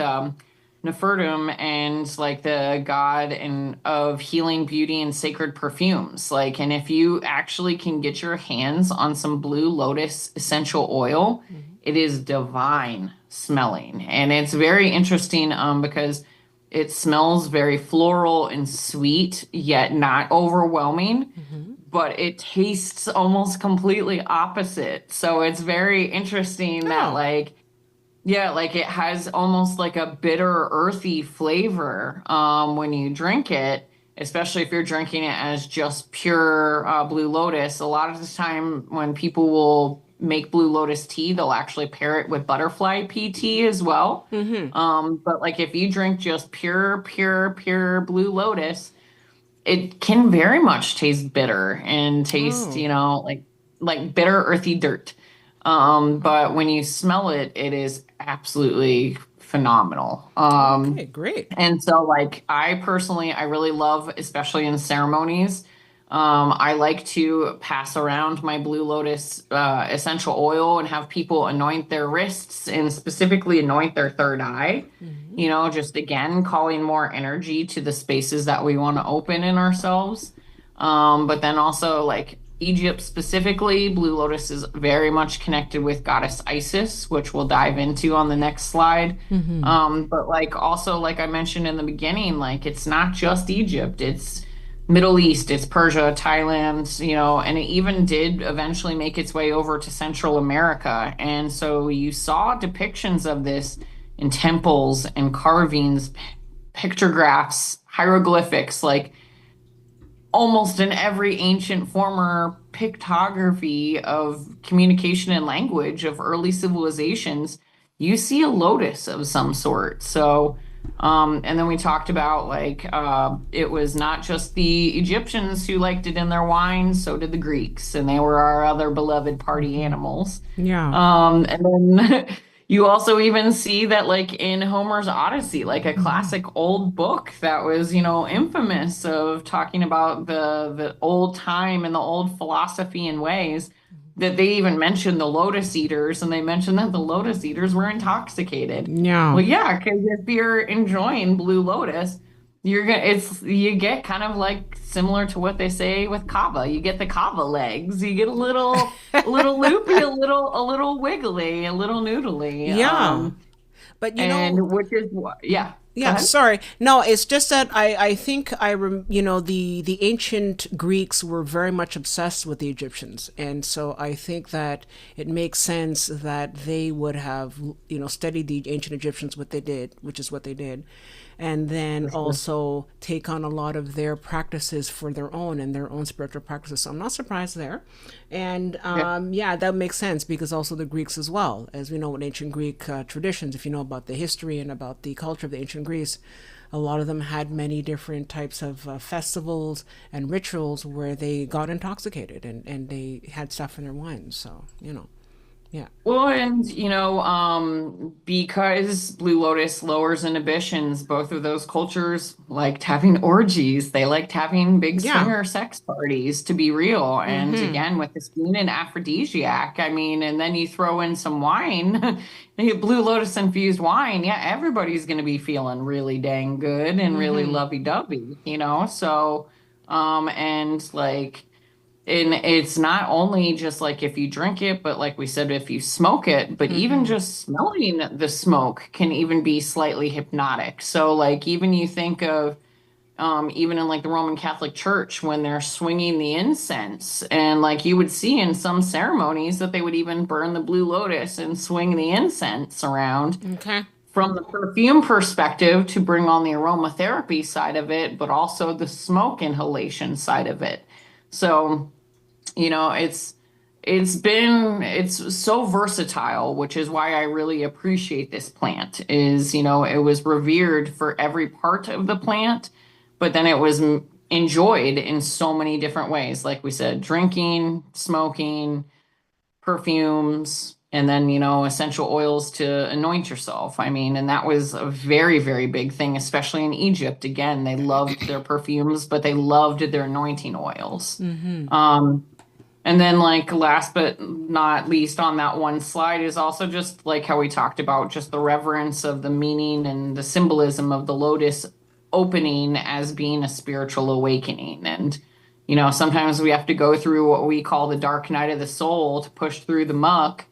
B: Nefertum and like the god and of healing, beauty, and sacred perfumes. Like, and if you actually can get your hands on some Blue Lotus essential oil, it is divine smelling, and it's very interesting because it smells very floral and sweet, yet not overwhelming,
A: Mm-hmm.
B: but it tastes almost completely opposite. So it's very interesting that,
A: Oh.
B: like, yeah, like it has almost like a bitter, earthy flavor when you drink it, especially if you're drinking it as just pure Blue Lotus. A lot of the time when people will make Blue Lotus tea, they'll actually pair it with butterfly pea tea as well.
A: Mm-hmm.
B: But like if you drink just pure Blue Lotus, it can very much taste bitter and taste,
A: Oh.
B: like bitter, earthy dirt. But when you smell it, it is absolutely phenomenal.
A: Okay. Great.
B: And so, like, I really love, especially in ceremonies, I like to pass around my Blue Lotus essential oil and have people anoint their wrists and specifically anoint their third eye.
A: Mm-hmm.
B: Just again, calling more energy to the spaces that we want to open in ourselves. But then also, like, Egypt specifically, Blue Lotus is very much connected with goddess Isis, which we'll dive into on the next slide.
A: Mm-hmm.
B: But like also, like I mentioned in the beginning, like it's not just Egypt, it's Middle East, it's Persia, Thailand, and it even did eventually make its way over to Central America. And so you saw depictions of this in temples and carvings, pictographs, hieroglyphics, like almost in every ancient former pictography of communication and language of early civilizations, you see a lotus of some sort. So, and then we talked about like it was not just the Egyptians who liked it in their wine, so did the Greeks, and they were our other beloved party animals.
A: Yeah.
B: And then you also even see that, like in Homer's Odyssey, like a
A: Mm-hmm.
B: classic old book that was, infamous of talking about the old time and the old philosophy and ways. that they even mentioned the lotus eaters, and they mentioned that the lotus eaters were intoxicated.
A: Yeah.
B: Well, yeah, because if you're enjoying Blue Lotus, you get kind of like similar to what they say with kava. You get the kava legs. You get a little loopy, a little wiggly, a little noodly.
A: Yeah. But
B: And which is what, yeah, go
A: yeah,
B: ahead.
A: sorry. No, it's just that I think the ancient Greeks were very much obsessed with the Egyptians, and so I think that it makes sense that they would have studied the ancient Egyptians, what they did, which is what they did, and then
B: For sure.
A: also take on a lot of their practices for their own and their own spiritual practices. So I'm not surprised there, and
B: Yeah.
A: yeah, that makes sense because also the Greeks as well, as we know in ancient Greek traditions, if you know about the history and about the culture of the ancient Greece, a lot of them had many different types of festivals and rituals where they got intoxicated and they had stuff in their wine. So, yeah.
B: Well, and because Blue Lotus lowers inhibitions, both of those cultures liked having orgies. They liked having big
A: Yeah.
B: swinger sex parties, to be real. And
A: Mm-hmm.
B: again, with this being an aphrodisiac, I mean, and then you throw in some wine, Blue Lotus infused wine. Yeah, everybody's going to be feeling really dang good and really
A: Mm-hmm.
B: lovey-dovey. So, and like. And it's not only just like if you drink it, but like we said, if you smoke it, but even
A: Mm-hmm.
B: just smelling the smoke can even be slightly hypnotic. So, like, even you think of, even in like the Roman Catholic Church, when they're swinging the incense, and like you would see in some ceremonies that they would even burn the Blue Lotus and swing the incense around
A: Okay.
B: from the perfume perspective to bring on the aromatherapy side of it, but also the smoke inhalation side of it. So, it's so versatile, which is why I really appreciate this plant. It was revered for every part of the plant, but then it was enjoyed in so many different ways. Like we said, drinking, smoking, perfumes, and then, essential oils to anoint yourself. I mean, and that was a very, very big thing, especially in Egypt. Again, they loved their perfumes, but they loved their anointing oils.
A: Mm-hmm.
B: Um, and then, like, last but not least on that one slide is also just like how we talked about just the reverence of the meaning and the symbolism of the lotus opening as being a spiritual awakening. And, sometimes we have to go through what we call the dark night of the soul to push through the muck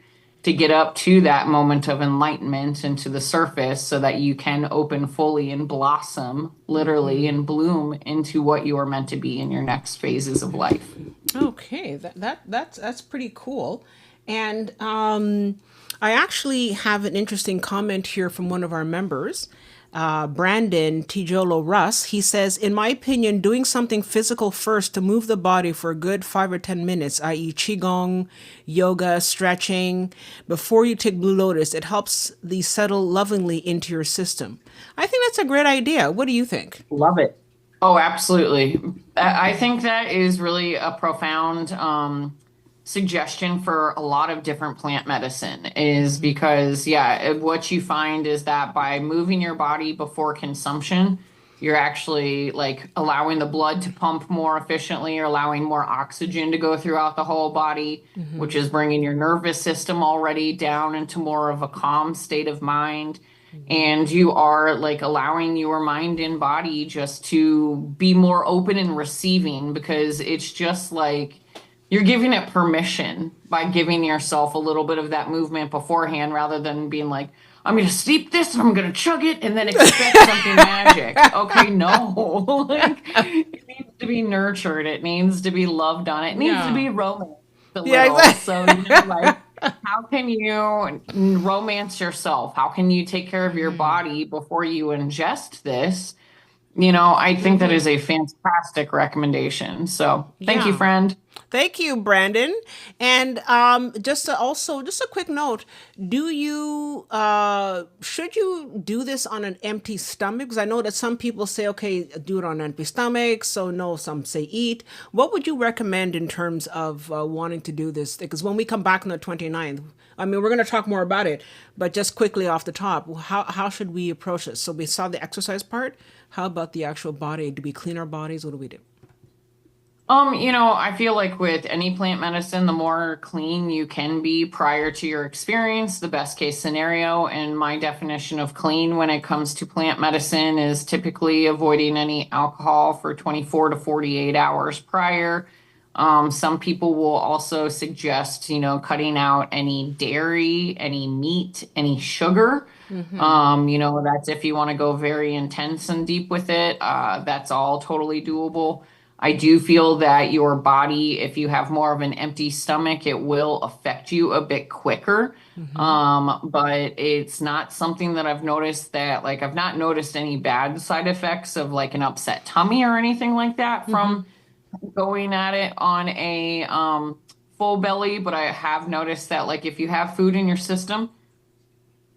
B: to get up to that moment of enlightenment and to the surface so that you can open fully and blossom literally
A: Mm-hmm.
B: and bloom into what you are meant to be in your next phases of life.
A: Okay, that's pretty cool. And I actually have an interesting comment here from one of our members, Brandon Tijolo Russ. He says, in my opinion, doing something physical first to move the body for a good 5 or 10 minutes, i.e., qigong, yoga, stretching, before you take Blue Lotus, it helps the settle lovingly into your system. I think that's a great idea. What do you think?
B: Love it. Oh, absolutely. I think that is really a profound suggestion for a lot of different plant medicine is because, yeah, what you find is that by moving your body before consumption, you're actually like allowing the blood to pump more efficiently or allowing more oxygen to go throughout the whole body, which is bringing your nervous system already down into more of a calm state of mind. And you are like allowing your mind and body just to be more open and receiving because it's just like you're giving it permission by giving yourself a little bit of that movement beforehand rather than being like, I'm going to steep this, I'm going to chug it, and then expect something magic. Okay, no. Like, it needs to be nurtured. It needs to be loved on. It needs to
A: Yeah.
B: be romanced a
A: Yeah,
B: little.
A: exactly.
B: So, like, how can you romance yourself? How can you take care of your body before you ingest this? I think that is a fantastic recommendation. So, thank you,
A: Yeah.
B: friend.
A: Thank you, Brandon. And just a quick note: do you should you do this on an empty stomach? Because I know that some people say, okay, do it on an empty stomach. So no, some say eat. What would you recommend in terms of wanting to do this? Because when we come back on the 29th, I mean, we're going to talk more about it, but just quickly off the top, how should we approach this? So we saw the exercise part. How about the actual body? Do we clean our bodies? What do we do?
B: I feel like with any plant medicine, the more clean you can be prior to your experience, the best case scenario. And my definition of clean when it comes to plant medicine is typically avoiding any alcohol for 24 to 48 hours prior. Some people will also suggest, cutting out any dairy, any meat, any sugar.
A: Mm-hmm.
B: That's if you want to go very intense and deep with it. That's all totally doable. I do feel that your body, if you have more of an empty stomach, it will affect you a bit quicker.
A: Mm-hmm.
B: But it's not something that I've noticed that, like, I've not noticed any bad side effects of like an upset tummy or anything like that
A: Mm-hmm.
B: from going at it on a full belly. But I have noticed that, like, if you have food in your system,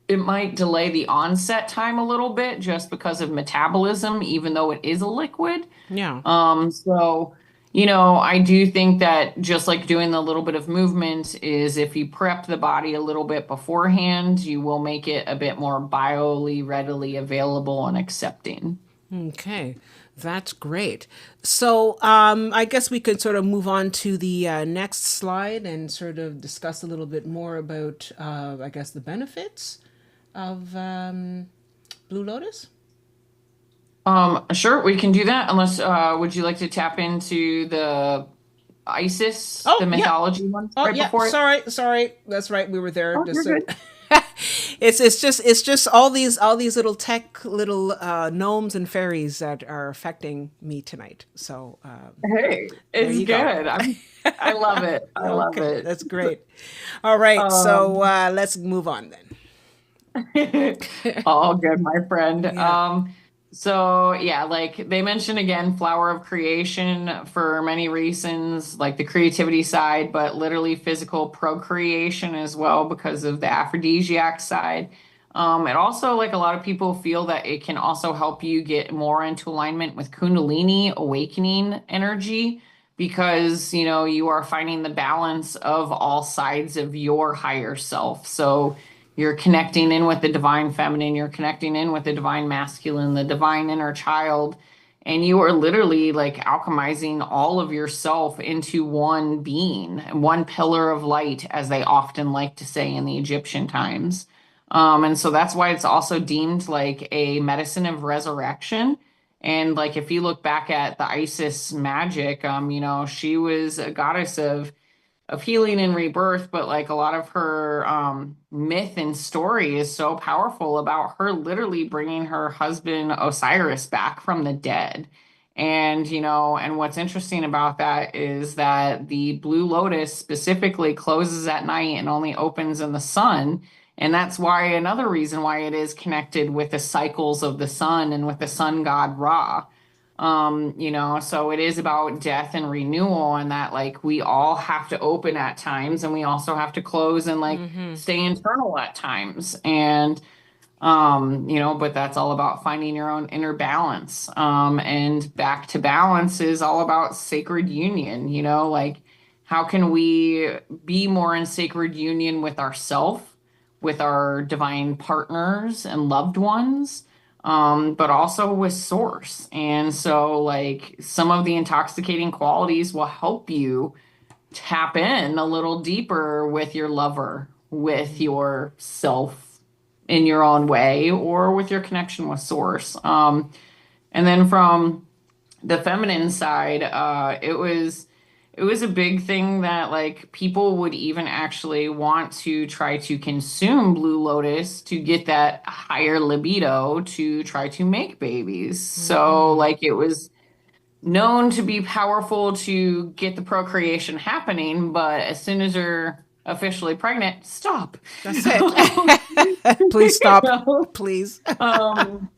B: it might delay the onset time a little bit just because of metabolism, even though it is a liquid.
A: Yeah.
B: So, I do think that just like doing the little bit of movement is if you prep the body a little bit beforehand, you will make it a bit more biologically readily available and accepting.
A: Okay, that's great. So I guess we could sort of move on to the next slide and sort of discuss a little bit more about, I guess, the benefits of Blue Lotus.
B: Sure, we can do that. Unless, would you like to tap into the Isis, the
A: Oh, yeah.
B: mythology one
A: Oh,
B: right
A: yeah.
B: before it?
A: Sorry. That's right. We were there.
B: Oh,
A: Just
B: you're
A: so
B: good.
A: it's just all these little tech little gnomes and fairies that are affecting me tonight. So
B: Hey,
A: there
B: it's
A: you go.
B: good. I love it. I love
A: Okay,
B: it.
A: that's great. All right, so
B: Um,
A: let's move on then.
B: All good, my friend.
A: Yeah.
B: So yeah, like they mentioned again, flower of creation for many reasons, like the creativity side, but literally physical procreation as well because of the aphrodisiac side. It also, like a lot of people feel that it can also help you get more into alignment with Kundalini awakening energy because, you are finding the balance of all sides of your higher self. So, you're connecting in with the divine feminine, you're connecting in with the divine masculine, the divine inner child, and you are literally like alchemizing all of yourself into one being, one pillar of light, as they often like to say in the Egyptian times. And so that's why it's also deemed like a medicine of resurrection. And like if you look back at the Isis magic, she was a goddess of healing and rebirth, but like a lot of her myth and story is so powerful about her literally bringing her husband Osiris back from the dead. And what's interesting about that is that the Blue Lotus specifically closes at night and only opens in the sun. And that's why another reason why it is connected with the cycles of the sun and with the sun god Ra. So it is about death and renewal, and that like we all have to open at times and we also have to close and like
A: Mm-hmm.
B: stay internal at times. But that's all about finding your own inner balance. And back to balance is all about sacred union, like how can we be more in sacred union with ourself, with our divine partners and loved ones, but also with source. And so, like, some of the intoxicating qualities will help you tap in a little deeper with your lover, with yourself in your own way, or with your connection with source. And then from the feminine side, it was a big thing that like people would even actually want to try to consume Blue Lotus to get that higher libido to try to make babies. So
A: Mm-hmm.
B: like it was known to be powerful to get the procreation happening, but as soon as you're officially pregnant, stop.
A: That's it. Please
B: You
A: stop.
B: know?
A: Please.
B: Um,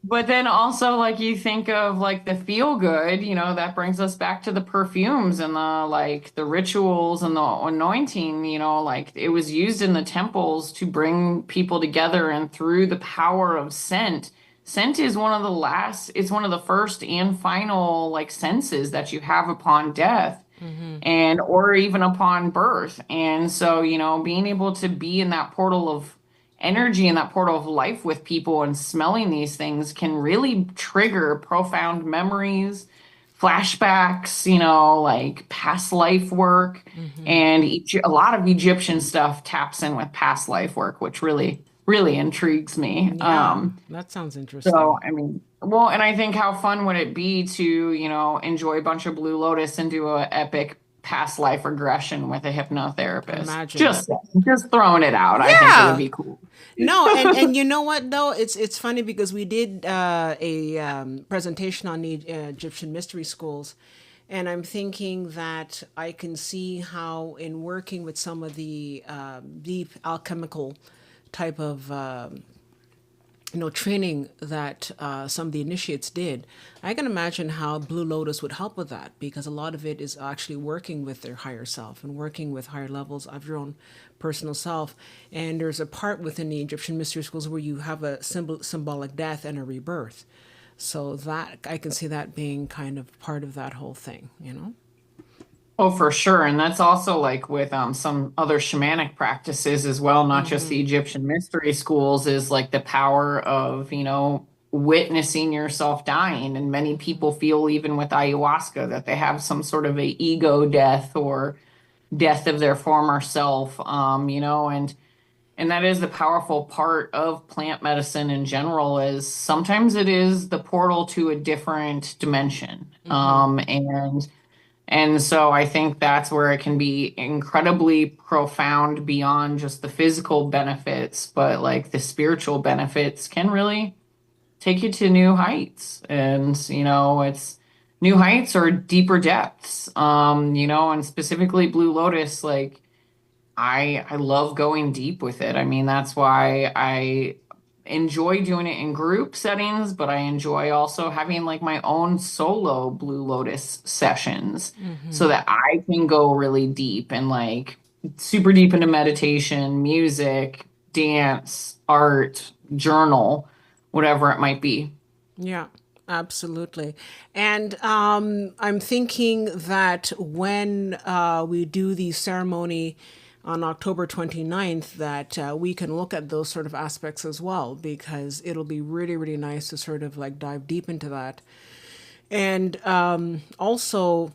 B: but then also, like, you think of like the feel good, that brings us back to the perfumes and the like the rituals and the anointing, like it was used in the temples to bring people together. And through the power of scent, scent is it's one of the first and final like senses that you have upon death
A: Mm-hmm.
B: and or even upon birth. And so, being able to be in that portal of energy and that portal of life with people and smelling these things can really trigger profound memories, flashbacks, like past life work.
A: Mm-hmm.
B: And a lot of Egyptian stuff taps in with past life work, which really, really intrigues me.
A: Yeah, that sounds
B: So,
A: interesting.
B: I mean, well, and I think how fun would it be to, enjoy a bunch of Blue Lotus and do a epic past life regression with a hypnotherapist?
A: Imagine.
B: Just throwing it out. I think it would
A: Yeah.
B: be cool.
A: No, and you know what though? It's funny because we did a presentation on the Egyptian mystery schools, and I'm thinking that I can see how in working with some of the deep alchemical type of training that some of the initiates did, I can imagine how Blue Lotus would help with that because a lot of it is actually working with their higher self and working with higher levels of your own personal self. And there's a part within the Egyptian mystery schools where you have a symbolic death and a rebirth. So that I can see that being kind of part of that whole thing, you know?
B: Oh, for sure. And that's also like with some other shamanic practices as well, not just the
A: Mm-hmm.
B: Egyptian mystery schools, is like the power of, witnessing yourself dying. And many people feel even with ayahuasca that they have some sort of a ego death or death of their former self. And that is the powerful part of plant medicine in general, is sometimes it is the portal to a different dimension.
A: Mm-hmm.
B: And so I think that's where it can be incredibly profound beyond just the physical benefits, but like the spiritual benefits can really take you to new heights. And, it's new heights or deeper depths. And specifically Blue Lotus, like I love going deep with it. I mean, that's why I enjoy doing it in group settings, but I enjoy also having like my own solo Blue Lotus sessions
A: Mm-hmm.
B: so that I can go really deep and like super deep into meditation, music, dance, art, journal, whatever it might be.
A: Yeah, absolutely. And I'm thinking that when we do the ceremony on October 29th, that we can look at those sort of aspects as well, because it'll be really, really nice to sort of like dive deep into that. And also,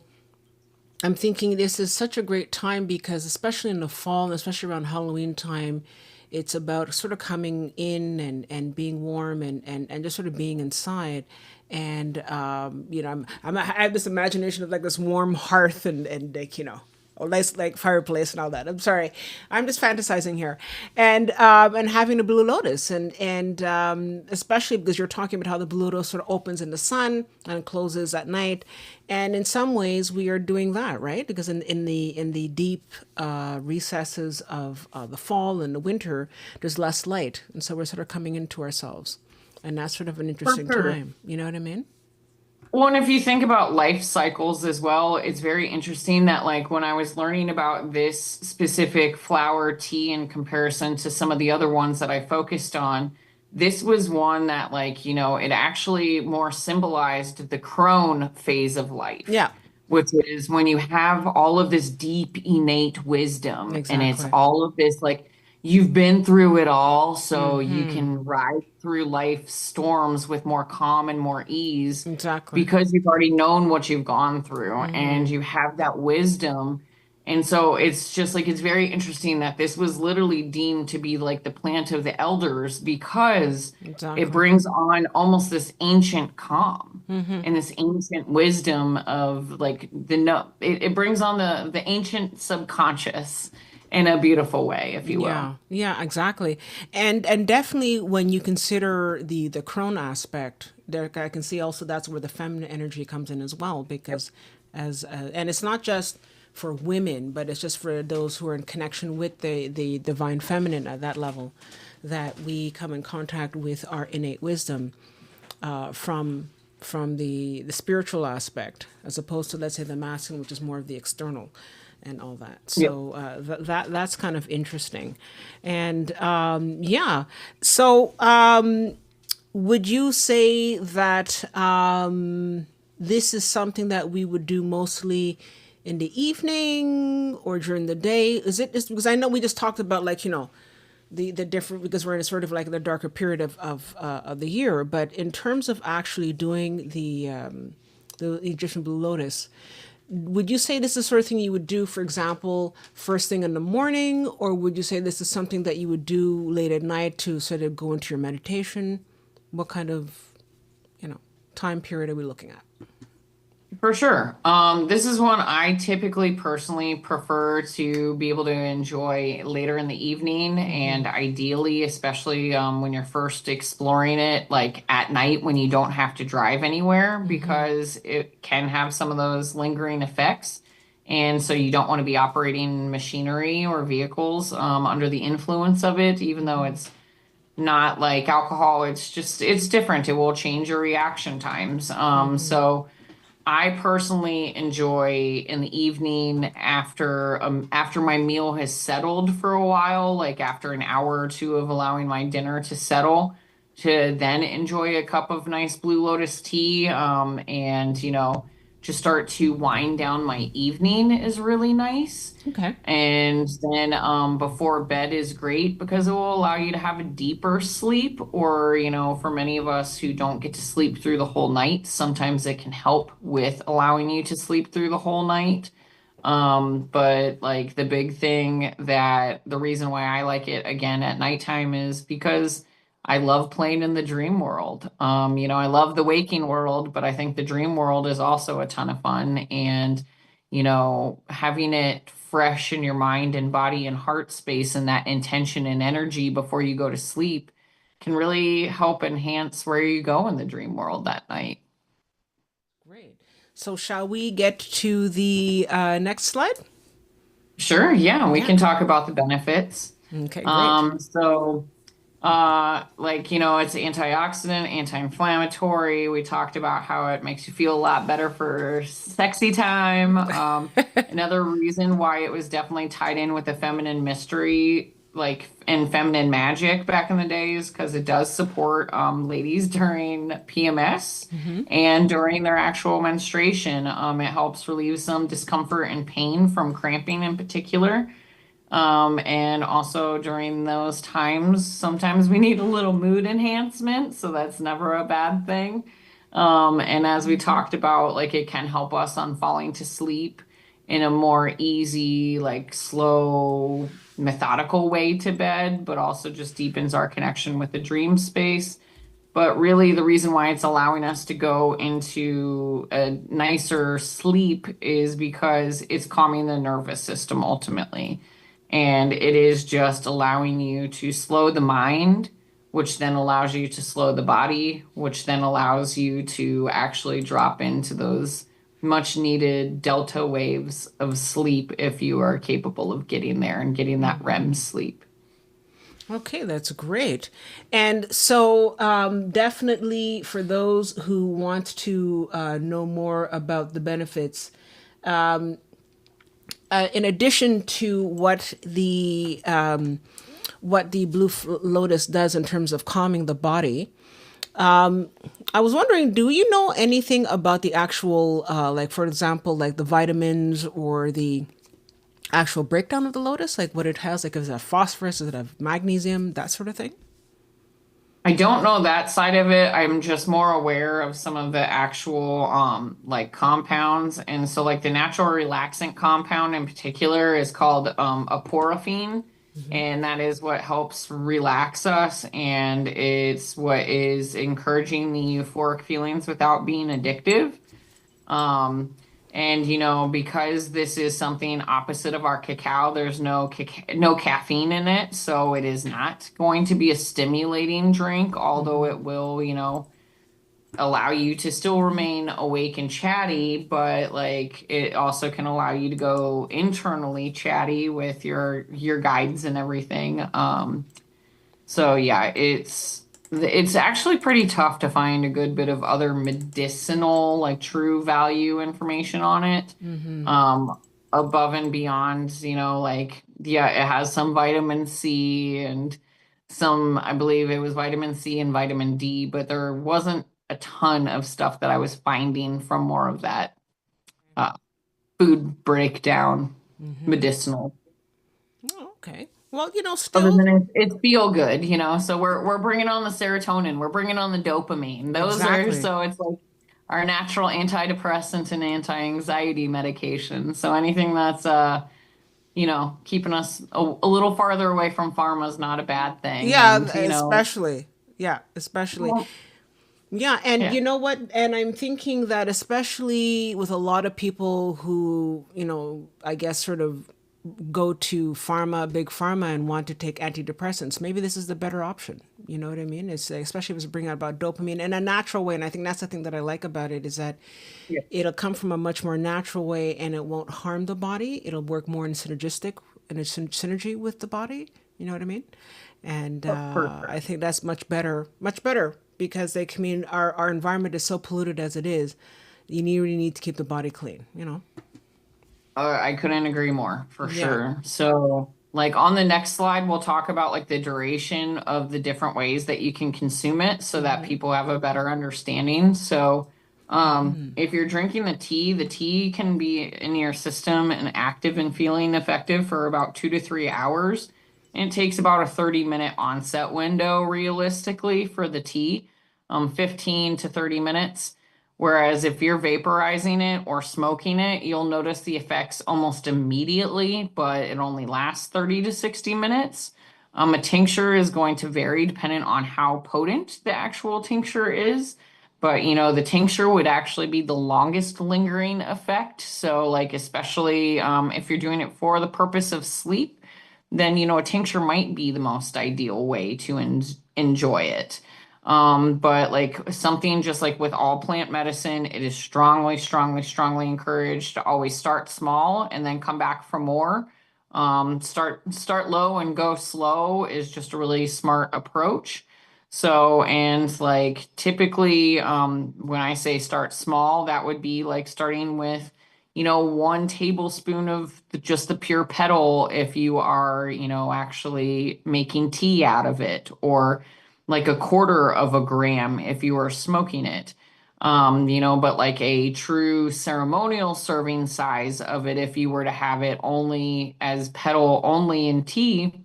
A: I'm thinking this is such a great time because, especially in the fall, and especially around Halloween time, it's about sort of coming in and being warm and just sort of being inside. And, I have this imagination of like this warm hearth and like, a nice like fireplace and all that. I'm sorry, I'm just fantasizing here, and having a blue lotus and especially because you're talking about how the blue lotus sort of opens in the sun and closes at night, and in some ways we are doing that right because in the deep recesses of the fall and the winter there's less light, and so we're sort of coming into ourselves, and that's sort of an
B: For
A: interesting
B: sure.
A: time. You know what I mean?
B: Well, and if you think about life cycles as well, it's very interesting that, like, when I was learning about this specific flower tea in comparison to some of the other ones that I focused on, this was one that, like, it actually more symbolized the crone phase of life,
A: Yeah,
B: which is when you have all of this deep, innate wisdom, and it's
A: exactly.
B: all of this, like, you've been through it all, so you
A: Mm-hmm.
B: can ride through life's storms with more calm and more ease
A: Exactly.
B: because you've already known what you've gone through and
A: Mm-hmm.
B: you have that wisdom. And so it's just like, it's very interesting that this was literally deemed to be like the plant of the elders because it
A: Exactly.
B: brings on almost this ancient calm
A: Mm-hmm.
B: and this ancient wisdom of like the no, it brings on the ancient subconscious in a beautiful way, if you will.
A: Yeah, yeah, exactly. And definitely when you consider the crone aspect, there I can see also that's where the feminine energy comes in as well because as and it's not just for women, but it's just for those who are in connection with the divine feminine at that level, that we come in contact with our innate wisdom from the spiritual aspect as opposed to, let's say, the masculine, which is more of the external and all that.
B: Yep.
A: So that's kind of interesting. And yeah, so would you say that this is something that we would do mostly in the evening or during the day? Is it just because I know we just talked about, like, the different, because we're in a sort of like the darker period of the year, but in terms of actually doing the the Egyptian Blue Lotus. Would you say this is the sort of thing you would do, for example, first thing in the morning, or would you say this is something that you would do late at night to sort of go into your meditation? What kind of, time period are we looking at?
B: For sure. This is one I typically personally prefer to be able to enjoy later in the evening, and ideally, especially when you're first exploring it, like at night when you don't have to drive anywhere, because it can have some of those lingering effects. And so you don't want to be operating machinery or vehicles under the influence of it, even though it's not like alcohol. It's different. It will change your reaction times. So I personally enjoy in the evening after my meal has settled for a while, like after an hour or two of allowing my dinner to settle, to then enjoy a cup of nice Blue Lotus tea, and to start to wind down my evening is really nice.
A: Okay.
B: And then before bed is great because it will allow you to have a deeper sleep. Or, for many of us who don't get to sleep through the whole night, sometimes it can help with allowing you to sleep through the whole night. But like the big thing, that the reason why I like it again at nighttime is because I love playing in the dream world. I love the waking world, but I think the dream world is also a ton of fun. And, having it fresh in your mind and body and heart space, and that intention and energy before you go to sleep can really help enhance where you go in the dream world that night.
A: Great. So, shall we get to the next slide?
B: Sure, yeah, we
A: Yeah.
B: can talk about the benefits.
A: Okay, great.
B: So it's antioxidant, anti-inflammatory. We talked about how it makes you feel a lot better for sexy time. Another reason why it was definitely tied in with the feminine mystery, like, and feminine magic back in the days, because it does support ladies during PMS and during their actual menstruation. It helps relieve some discomfort and pain from cramping in particular. And also during those times, sometimes we need a little mood enhancement, so that's never a bad thing. And as we talked about, like, it can help us on falling to sleep in a more easy, like slow, methodical way to bed, but also just deepens our connection with the dream space. But really, the reason why it's allowing us to go into a nicer sleep is because it's calming the nervous system ultimately. And it is just allowing you to slow the mind, which then allows you to slow the body, which then allows you to actually drop into those much needed delta waves of sleep if you are capable of getting there and getting that REM sleep.
A: Okay, that's great. And so, definitely for those who want to know more about the benefits, in addition to what the Lotus does in terms of calming the body, I was wondering, do you know anything about the actual, like for example, like the vitamins or the actual breakdown of the lotus, like what it has, like is it have phosphorus, does it have magnesium, that sort of thing?
B: I don't know that side of it. I'm just more aware of some of the actual like compounds. And so like the natural relaxant compound in particular is called aporafine. And that is what helps relax us. And it's what is encouraging the euphoric feelings without being addictive. Um, and because this is something opposite of our cacao, there's no caffeine in it, so it is not going to be a stimulating drink, although it will, allow you to still remain awake and chatty, but like it also can allow you to go internally chatty with your guides and everything. So yeah, it's actually pretty tough to find a good bit of other medicinal, like true value information on it. Above and beyond, like, yeah, it has some vitamin C and some, I believe it was vitamin C and vitamin D, but there wasn't a ton of stuff that I was finding from more of that uh, food breakdown medicinal.
A: Oh, okay. Well,
B: Other
A: still
B: than it feel good, so we're bringing on the serotonin, we're bringing on the dopamine. Those are
A: exactly.
B: so it's like our natural antidepressant and anti-anxiety medication. So anything that's keeping us a little farther away from pharma is not a bad thing.
A: Yeah,
B: And
A: especially. Yeah, especially.
B: well,
A: Yeah, and
B: yeah.
A: you know what? And I'm thinking that especially with a lot of people who, I guess sort of go to pharma, big pharma, and want to take antidepressants, maybe this is the better option. You know what I mean? It's especially if it's bringing out about dopamine in a natural way. And I think that's the thing that I like about it is that
B: Yeah.
A: it'll come from a much more natural way and it won't harm the body. It'll work more in synergistic in a synergy with the body. You know what I mean? And
B: For
A: I
B: sure.
A: think that's much better because they can mean our environment is so polluted as it is. Really need to keep the body clean, you know?
B: I couldn't agree more, for
A: Yeah.
B: sure. So, like on the next slide, we'll talk about like the duration of the different ways that you can consume it so that people have a better understanding. So, if you're drinking the tea can be in your system and active and feeling effective for about 2 to 3 hours. And it takes about a 30-minute onset window realistically for the tea, 15 to 30 minutes. Whereas if you're vaporizing it or smoking it, you'll notice the effects almost immediately, but it only lasts 30 to 60 minutes. A tincture is going to vary depending on how potent the actual tincture is. But the tincture would actually be the longest lingering effect. So, like, especially if you're doing it for the purpose of sleep, then a tincture might be the most ideal way to enjoy it. But like something just like with all plant medicine, it is strongly, strongly, strongly encouraged to always start small and then come back for more. Start low and go slow is just a really smart approach. So, and like typically, when I say start small, that would be like starting with 1 tablespoon of just the pure petal if you are, actually making tea out of it, or like a quarter of a gram if you are smoking it. But like a true ceremonial serving size of it, if you were to have it only as petal only in tea,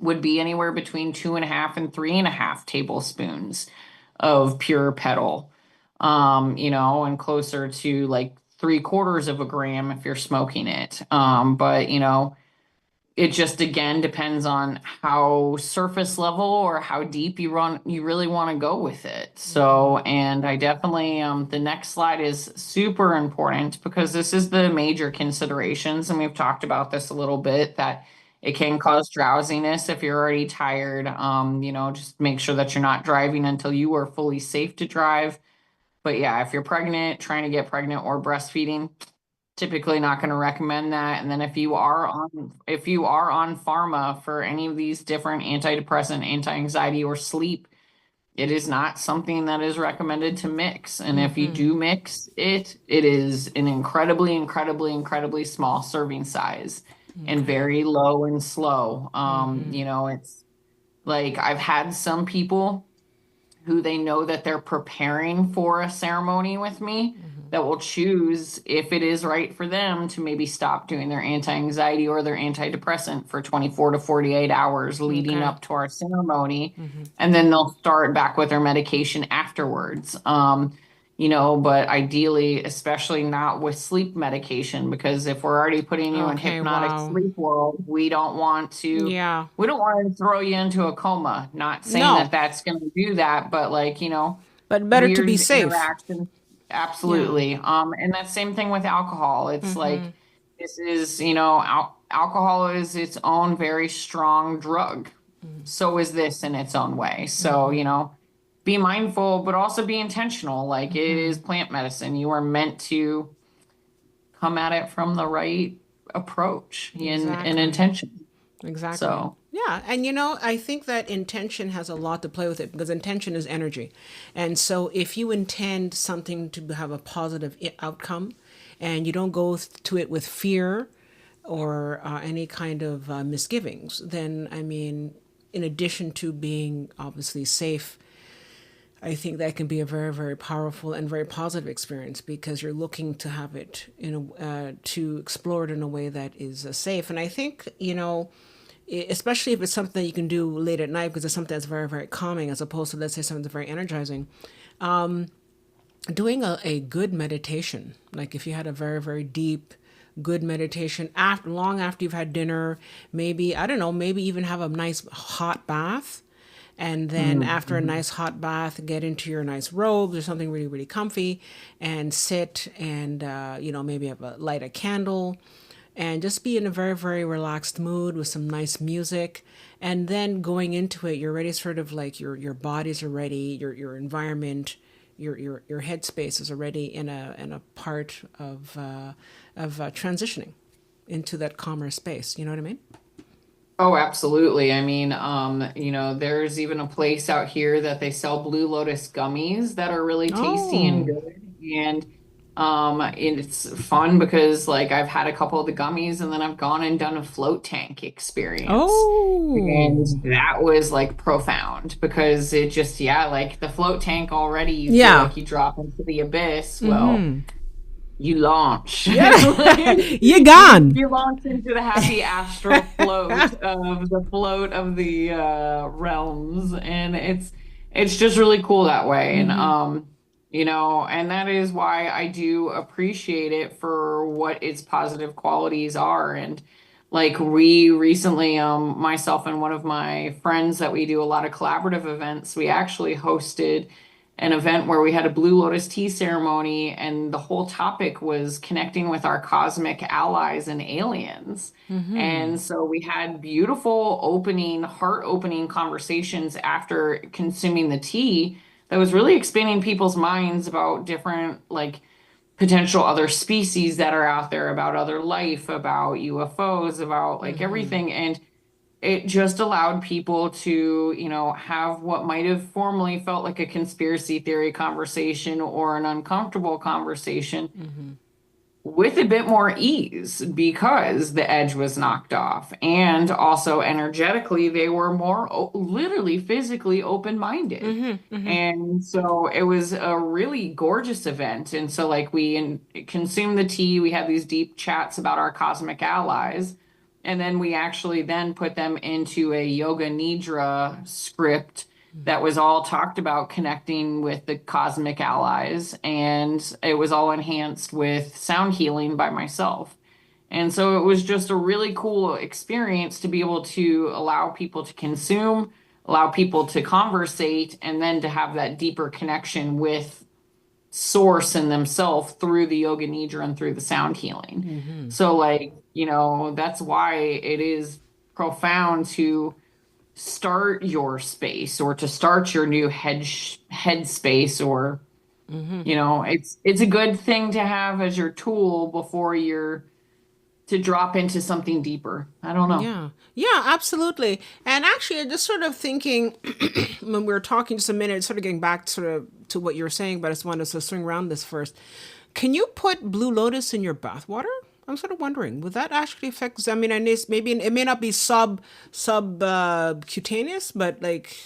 B: would be anywhere between 2.5 and 3.5 tablespoons of pure petal. And closer to like 3/4 of a gram if you're smoking it. But it just again depends on how surface level or how deep you really want to go with it. So, and I definitely the next slide is super important because this is the major considerations, and we've talked about this a little bit, that it can cause drowsiness if you're already tired. Just make sure that you're not driving until you are fully safe to drive. But yeah, if you're pregnant, trying to get pregnant, or breastfeeding, typically not going to recommend that. And then if you are on pharma for any of these different antidepressant, anti-anxiety, or sleep, it is not something that is recommended to mix. And if you do mix it, it is an incredibly, incredibly, incredibly small serving size and
A: Okay.
B: very low and slow. It's like I've had some people who they know that they're preparing for a ceremony with me that will choose, if it is right for them, to maybe stop doing their anti-anxiety or their antidepressant for 24 to 48 hours leading
A: Okay.
B: up to our ceremony, and then they'll start back with their medication afterwards. But ideally, especially not with sleep medication, because if we're already putting you in
A: Okay.
B: hypnotic
A: Wow.
B: sleep world,
A: Yeah.
B: we don't want to throw you into a coma. Not saying
A: No,
B: that that's going to do that, but like,
A: but better to be
B: weird
A: safe.
B: interaction.
A: Yeah.
B: Absolutely. And that same thing with alcohol. It's like, this is, alcohol is its own very strong drug. So is this in its own way. So, be mindful, but also be intentional. Like, it is plant medicine. You are meant to come at it from the right approach and
A: Exactly.
B: intention.
A: Exactly.
B: So,
A: Yeah, and I think that intention has a lot to play with it because intention is energy. And so if you intend something to have a positive outcome and you don't go to it with fear or any kind of misgivings, then I mean, in addition to being obviously safe, I think that can be a very, very powerful and very positive experience because you're looking to have it to explore it in a way that is safe. And I think especially if it's something that you can do late at night because it's something that's very, very calming as opposed to, let's say, something that's very energizing. doing a good meditation, like if you had a very, very deep, good meditation after long after you've had dinner, maybe, I don't know, maybe even have a nice hot bath. And then after a
B: Mm-hmm.
A: nice hot bath, get into your nice robes or something really, really comfy and sit and, maybe have light a candle and just be in a very, very relaxed mood with some nice music. And then going into it, you're ready, sort of like your bodies are ready, your environment, your headspace is already in a part of transitioning into that calmer space. You know what I mean?
B: Oh, absolutely. I mean, there's even a place out here that they sell Blue Lotus gummies that are really tasty and
A: Oh,
B: good. And it's fun because like I've had a couple of the gummies and then I've gone and done a float tank experience. And
A: oh,
B: that was like profound because it just, yeah, like the float tank already, you feel
A: yeah,
B: like you drop into the abyss. Well, you launch.
A: yeah.
B: Like,
A: You're
B: you
A: gone.
B: you launch into the happy astral float of the realms, and it's just really cool that way. And and that is why I do appreciate it for what its positive qualities are. And like we recently, myself and one of my friends that we do a lot of collaborative events, we actually hosted an event where we had a Blue Lotus tea ceremony, and the whole topic was connecting with our cosmic allies and aliens. And so we had beautiful opening, heart opening conversations after consuming the tea that was really expanding people's minds about different, like, potential other species that are out there, about other life, about UFOs, about like everything. And it just allowed people to, have what might have formerly felt like a conspiracy theory conversation or an uncomfortable conversation with a bit more ease because the edge was knocked off. And also energetically, they were more literally physically open minded. And so it was a really gorgeous event. And so, like, consumed the tea, we had these deep chats about our cosmic allies. And then we actually then put them into a yoga nidra script that was all talked about connecting with the cosmic allies, and it was all enhanced with sound healing by myself. And so it was just a really cool experience to be able to allow people to consume, allow people to conversate, and then to have that deeper connection with source and themselves through the yoga nidra and through the sound healing. So like, that's why it is profound to start your space or to start your new head space, or it's a good thing to have as your tool before you're to drop into something deeper. I don't know.
A: Yeah, yeah, absolutely. And actually, I'm just sort of thinking when we were talking just a minute, sort of getting back sort of to what you were saying, but I just wanted to swing around this first. Can you put Blue Lotus in your bath water? I'm sort of wondering, would that actually affect? 'Cause I mean, I know maybe it may not be cutaneous, but like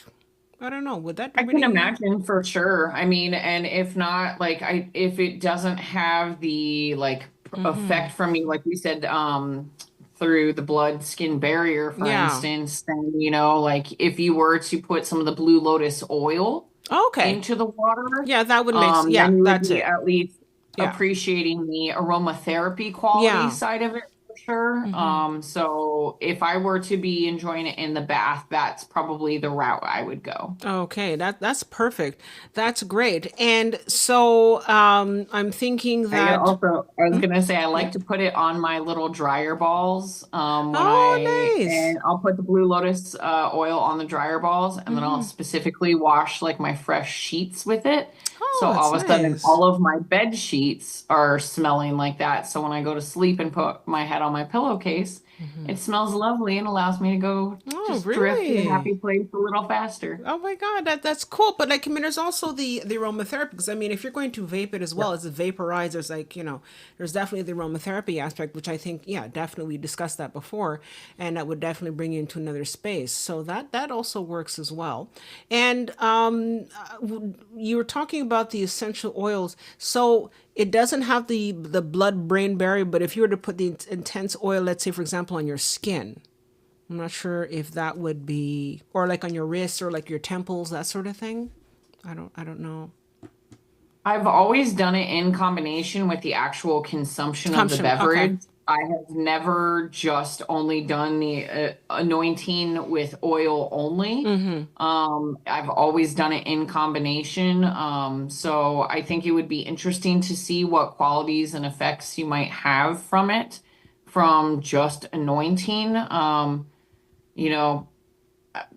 A: I don't know. Would that
B: I can
A: really?
B: imagine for sure. I mean, and if not, like if it doesn't have the like effect from me, like we said, through the blood skin barrier, for
A: Yeah.
B: instance, then like if you were to put some of the blue lotus oil
A: Okay.
B: into the water,
A: Yeah, that would make. Yeah,
B: then you would
A: that's
B: be
A: it.
B: at least
A: Yeah.
B: appreciating the aromatherapy quality
A: Yeah.
B: side of it for sure. So if I were to be enjoying it in the bath, that's probably the route I would go.
A: Okay, that's perfect. That's great. And so I'm thinking that
B: I was gonna say I
A: yeah.
B: like to put it on my little dryer balls
A: Oh, nice.
B: and I'll put the blue lotus oil on the dryer balls, and then I'll specifically wash like my fresh sheets with it.
A: Oh,
B: So
A: that's
B: all of a sudden
A: nice.
B: all of my bed sheets are smelling like that. So when I go to sleep and put my head on my pillowcase, it smells lovely and allows me to go
A: Oh,
B: just drift to a
A: really?
B: happy place a little faster.
A: Oh my God, that's cool. But like, I mean, there's also the aromatherapy because I mean, if you're going to vape it as well
B: Yep.
A: as a vaporizer, there's like there's definitely the aromatherapy aspect, which I think definitely we discussed that before, and that would definitely bring you into another space. So that also works as well. And you were talking about the essential oils, so it doesn't have the blood brain barrier, but if you were to put the intense oil, let's say for example on your skin. I'm not sure if that would be, or like on your wrists or like your temples, that sort of thing. I don't know.
B: I've always done it in combination with the actual consumption of the
A: Consumption. Okay.
B: beverage. I have never just only done the anointing with oil only.
A: Mm-hmm.
B: I've always done it in combination. So I think it would be interesting to see what qualities and effects you might have from it, from just anointing. You know,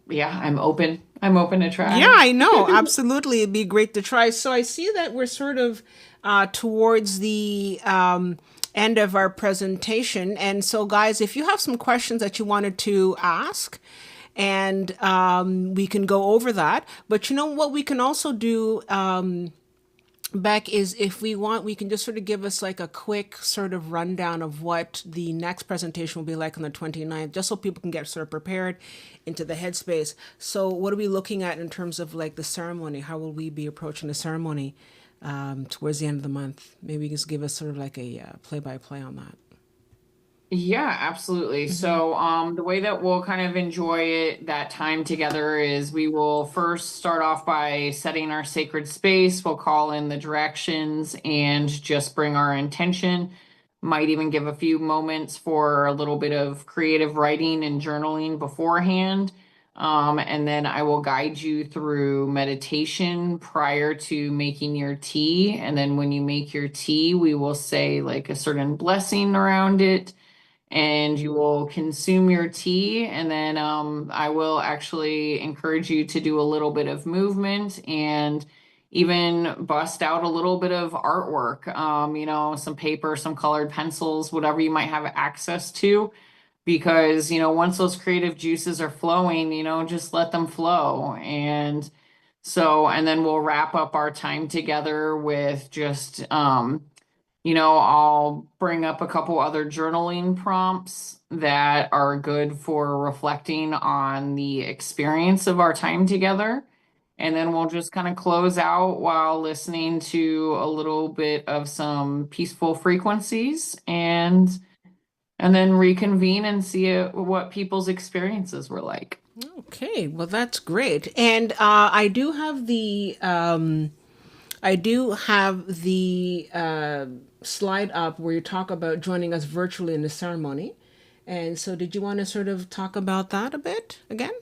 B: yeah, I'm open. I'm open to
A: Yeah,
B: try.
A: I know. Absolutely. It'd be great to try. So I see that we're sort of towards the end of our presentation. And so, guys, if you have some questions that you wanted to ask, and we can go over that. But you know what we can also do, Beck, is if we want, we can just sort of give us like a quick sort of rundown of what the next presentation will be like on the 29th, just so people can get sort of prepared into the headspace. So, what are we looking at in terms of like the ceremony? How will we be approaching the ceremony towards the end of the month? Maybe just give us sort of like a play by play on that.
B: Yeah, absolutely. So, the way that we'll kind of enjoy it, that time together, is we will first start off by setting our sacred space. We'll call in the directions and just bring our intention. Might even give a few moments for a little bit of creative writing and journaling beforehand. And then I will guide you through meditation prior to making your tea. And then when you make your tea, we will say like a certain blessing around it, and you will consume your tea. And then I will actually encourage you to do a little bit of movement and even bust out a little bit of artwork, some paper, some colored pencils, whatever you might have access to. Because, once those creative juices are flowing, just let them flow. And then we'll wrap up our time together with just, I'll bring up a couple other journaling prompts that are good for reflecting on the experience of our time together. And then we'll just kind of close out while listening to a little bit of some peaceful frequencies, and then reconvene and see what people's experiences were like.
A: Okay, well that's great. And I do have the slide up where you talk about joining us virtually in the ceremony. And so, did you want to sort of talk about that a bit again?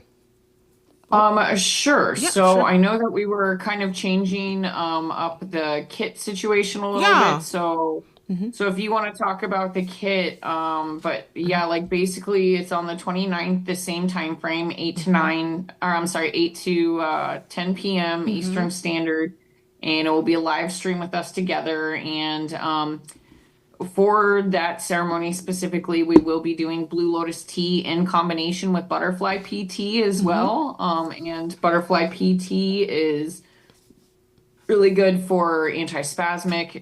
B: Sure.
A: Yeah,
B: So
A: sure.
B: I know that we were kind of changing up the kit situation a little bit.
A: Yeah.
B: So if you want to talk about the kit, but yeah, like basically it's on the 29th, the same time frame, 8 to 9, or I'm sorry, 8 to 10 p.m. Eastern Standard, and it will be a live stream with us together. And for that ceremony specifically, we will be doing Blue Lotus tea in combination with butterfly PT as well. And butterfly PT is really good for antispasmic,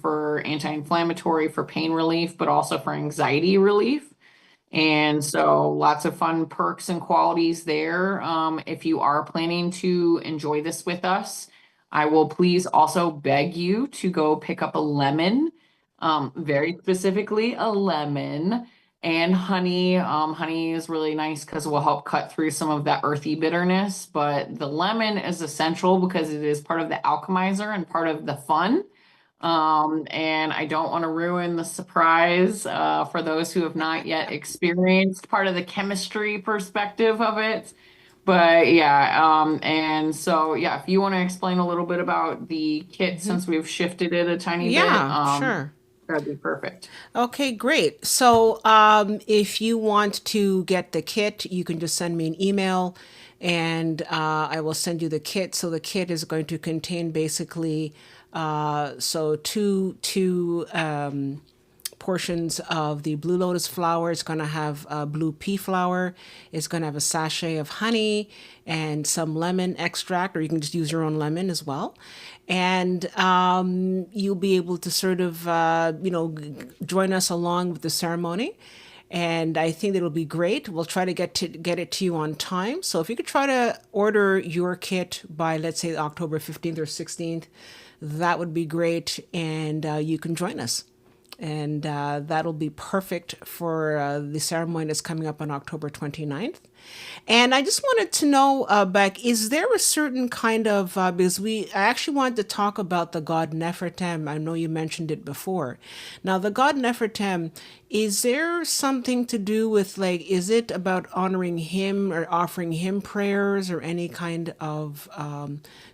B: for anti-inflammatory, for pain relief, but also for anxiety relief. And so lots of fun perks and qualities there. If you are planning to enjoy this with us, I will please also beg you to go pick up a lemon, very specifically a lemon and honey. Honey is really nice because it will help cut through some of that earthy bitterness, but the lemon is essential because it is part of the alchemizer and part of the fun. And I don't want to ruin the surprise for those who have not yet experienced part of the chemistry perspective of it. But yeah, and so yeah, if you want to explain a little bit about the kit since we've shifted it a tiny bit,
A: Yeah, sure.
B: that'd be perfect.
A: Okay, great. So, if you want to get the kit, you can just send me an email and I will send you the kit. So, the kit is going to contain basically two portions of the blue lotus flower. It's going to have blue pea flower. It's going to have a sachet of honey and some lemon extract, or you can just use your own lemon as well. And you'll be able to sort of, join us along with the ceremony. And I think it'll be great. We'll try to get it to you on time. So if you could try to order your kit by, let's say, October 15th or 16th, that would be great. And you can join us. And that'll be perfect for the ceremony that's coming up on October 29th. And I just wanted to know, Beck, is there a certain kind of, because I actually wanted to talk about the god Nefertem. I know you mentioned it before. Now, the god Nefertem, is there something to do with, like, is it about honoring him or offering him prayers or any kind of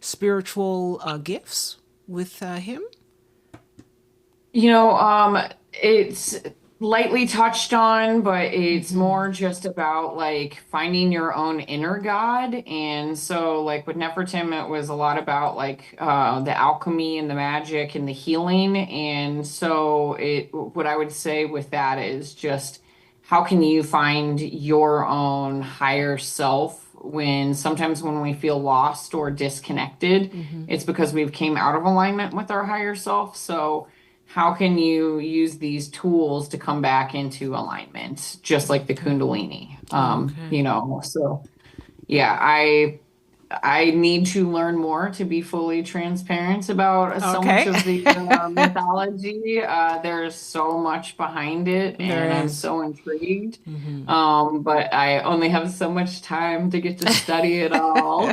A: spiritual gifts with him?
B: It's lightly touched on, but it's more just about like finding your own inner God. And so, like with Nefertim, it was a lot about like the alchemy and the magic and the healing. And so, what I would say with that is just how can you find your own higher self when sometimes when we feel lost or disconnected,
A: Mm-hmm.
B: it's because we've came out of alignment with our higher self. So how can you use these tools to come back into alignment, just like the Kundalini?
A: Okay.
B: So yeah, I need to learn more to be fully transparent about so much
A: Okay.
B: of the mythology. There's so much behind it,
A: There
B: and I'm
A: is.
B: so intrigued.
A: Mm-hmm.
B: But I only have so much time to get to study it all.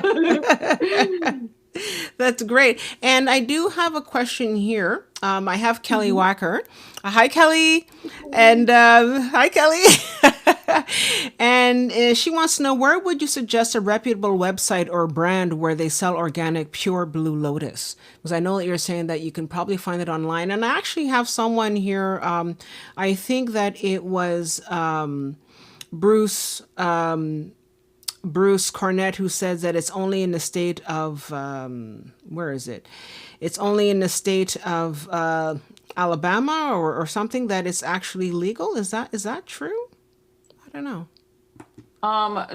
A: That's great. And I do have a question here. I have Kelly
B: Mhm.
A: Wacker. Hi, Kelly. And hi, Kelly. And she wants to know, where would you suggest a reputable website or brand where they sell organic, pure Blue Lotus? Because I know that you're saying that you can probably find it online. And I actually have someone here. I think that it was Bruce. Bruce Cornett, who says that it's only in the state of where is it? It's only in the state of Alabama or something that it's actually legal. Is that true? I don't know.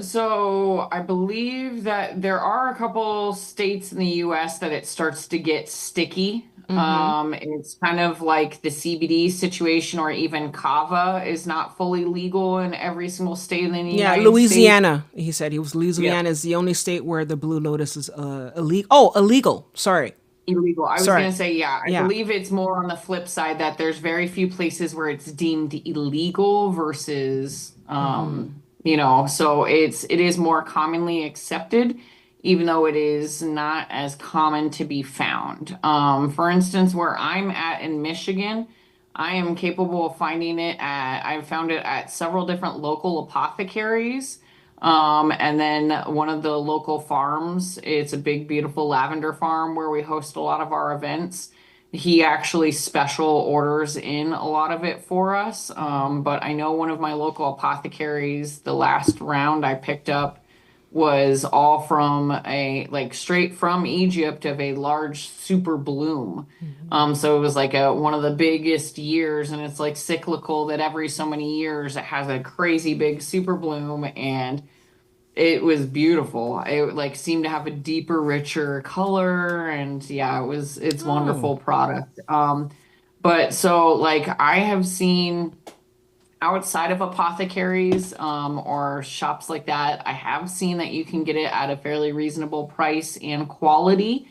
B: So I believe that there are a couple states in the US that it starts to get sticky.
A: Mm-hmm.
B: It's kind of like the CBD situation, or even kava is not fully legal in every single state in the
A: Yeah,
B: United States.
A: Louisiana. He said he was
B: Yep.
A: Louisiana is the only state where the Blue Lotus is illegal. Oh, illegal. Sorry,
B: Illegal. I was
A: sorry.
B: gonna say, yeah, I
A: Yeah.
B: believe it's more on the flip side that there's very few places where it's deemed illegal versus, so it is more commonly accepted, even though it is not as common to be found. For instance, where I'm at in Michigan, I am capable of finding it I've found it at several different local apothecaries. And then one of the local farms, it's a big, beautiful lavender farm where we host a lot of our events. He actually special orders in a lot of it for us. But I know one of my local apothecaries, the last round I picked up was all from like straight from Egypt of a large super bloom.
A: Mm-hmm.
B: So it was like one of the biggest years, and it's like cyclical that every so many years it has a crazy big super bloom, and it was beautiful. It like seemed to have a deeper, richer color, and yeah, it's
A: Oh.
B: wonderful product. But so like I have seen outside of apothecaries or shops like that, I have seen that you can get it at a fairly reasonable price and quality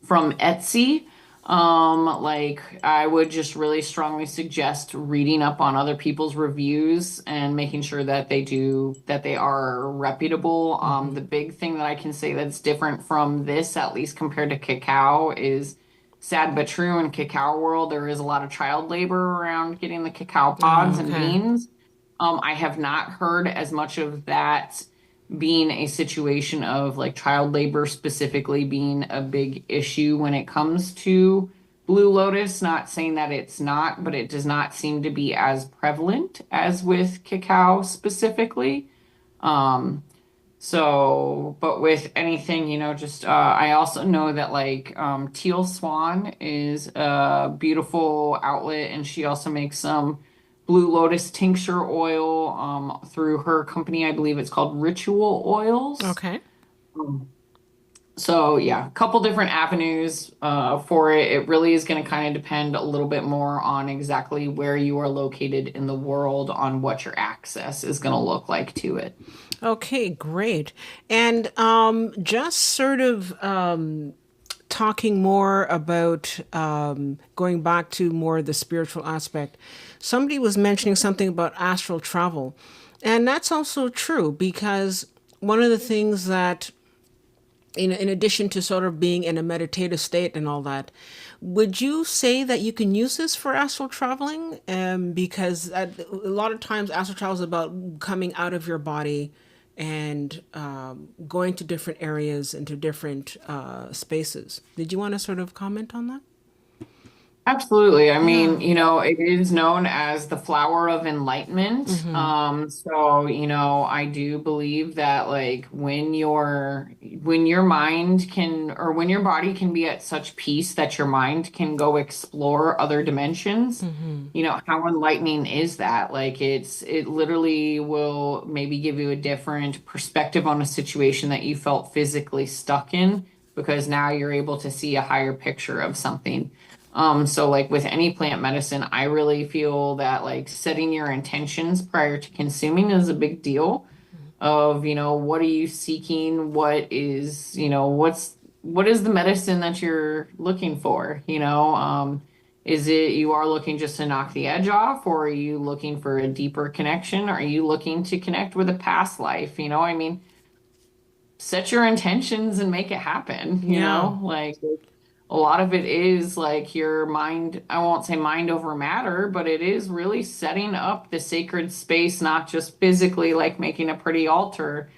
B: from Etsy. Like I would just really strongly suggest reading up on other people's reviews and making sure that they are reputable.
A: Mm-hmm.
B: The big thing that I can say that's different from this, at least compared to cacao, is sad but true. In cacao world, there is a lot of child labor around getting the cacao
A: Oh,
B: pods and
A: okay.
B: beans. I have not heard as much of that being a situation of like child labor specifically being a big issue when it comes to Blue Lotus. Not saying that it's not, but it does not seem to be as prevalent as with cacao specifically. Um, but with anything, just I also know that like Teal Swan is a beautiful outlet, and she also makes some Blue Lotus tincture oil through her company. I believe it's called Ritual Oils.
A: Okay.
B: Um, so yeah, a couple different avenues for it. It really is going to kind of depend a little bit more on exactly where you are located in the world on what your access is going to look like to it.
A: Okay, great. And just sort of talking more about going back to more the spiritual aspect, somebody was mentioning something about astral travel. And that's also true because one of the things that, in addition to sort of being in a meditative state and all that, would you say that you can use this for astral traveling? Because a lot of times astral travel is about coming out of your body and going to different areas and to different spaces. Did you want to sort of comment on that?
B: Absolutely. I mean,
A: Yeah.
B: it is known as the flower of enlightenment. So, I do believe that like when your mind can or when your body can be at such peace that your mind can go explore other dimensions, how enlightening is that? Like it literally will maybe give you a different perspective on a situation that you felt physically stuck in because now you're able to see a higher picture of something. So like with any plant medicine, I really feel that like setting your intentions prior to consuming is a big deal of, what are you seeking? What is the medicine that you're looking for? Is it you are looking just to knock the edge off, or are you looking for a deeper connection? Are you looking to connect with a past life? I mean, set your intentions and make it happen,
A: Yeah.
B: like a lot of it is like your mind, I won't say mind over matter, but it is really setting up the sacred space, not just physically like making a pretty altar,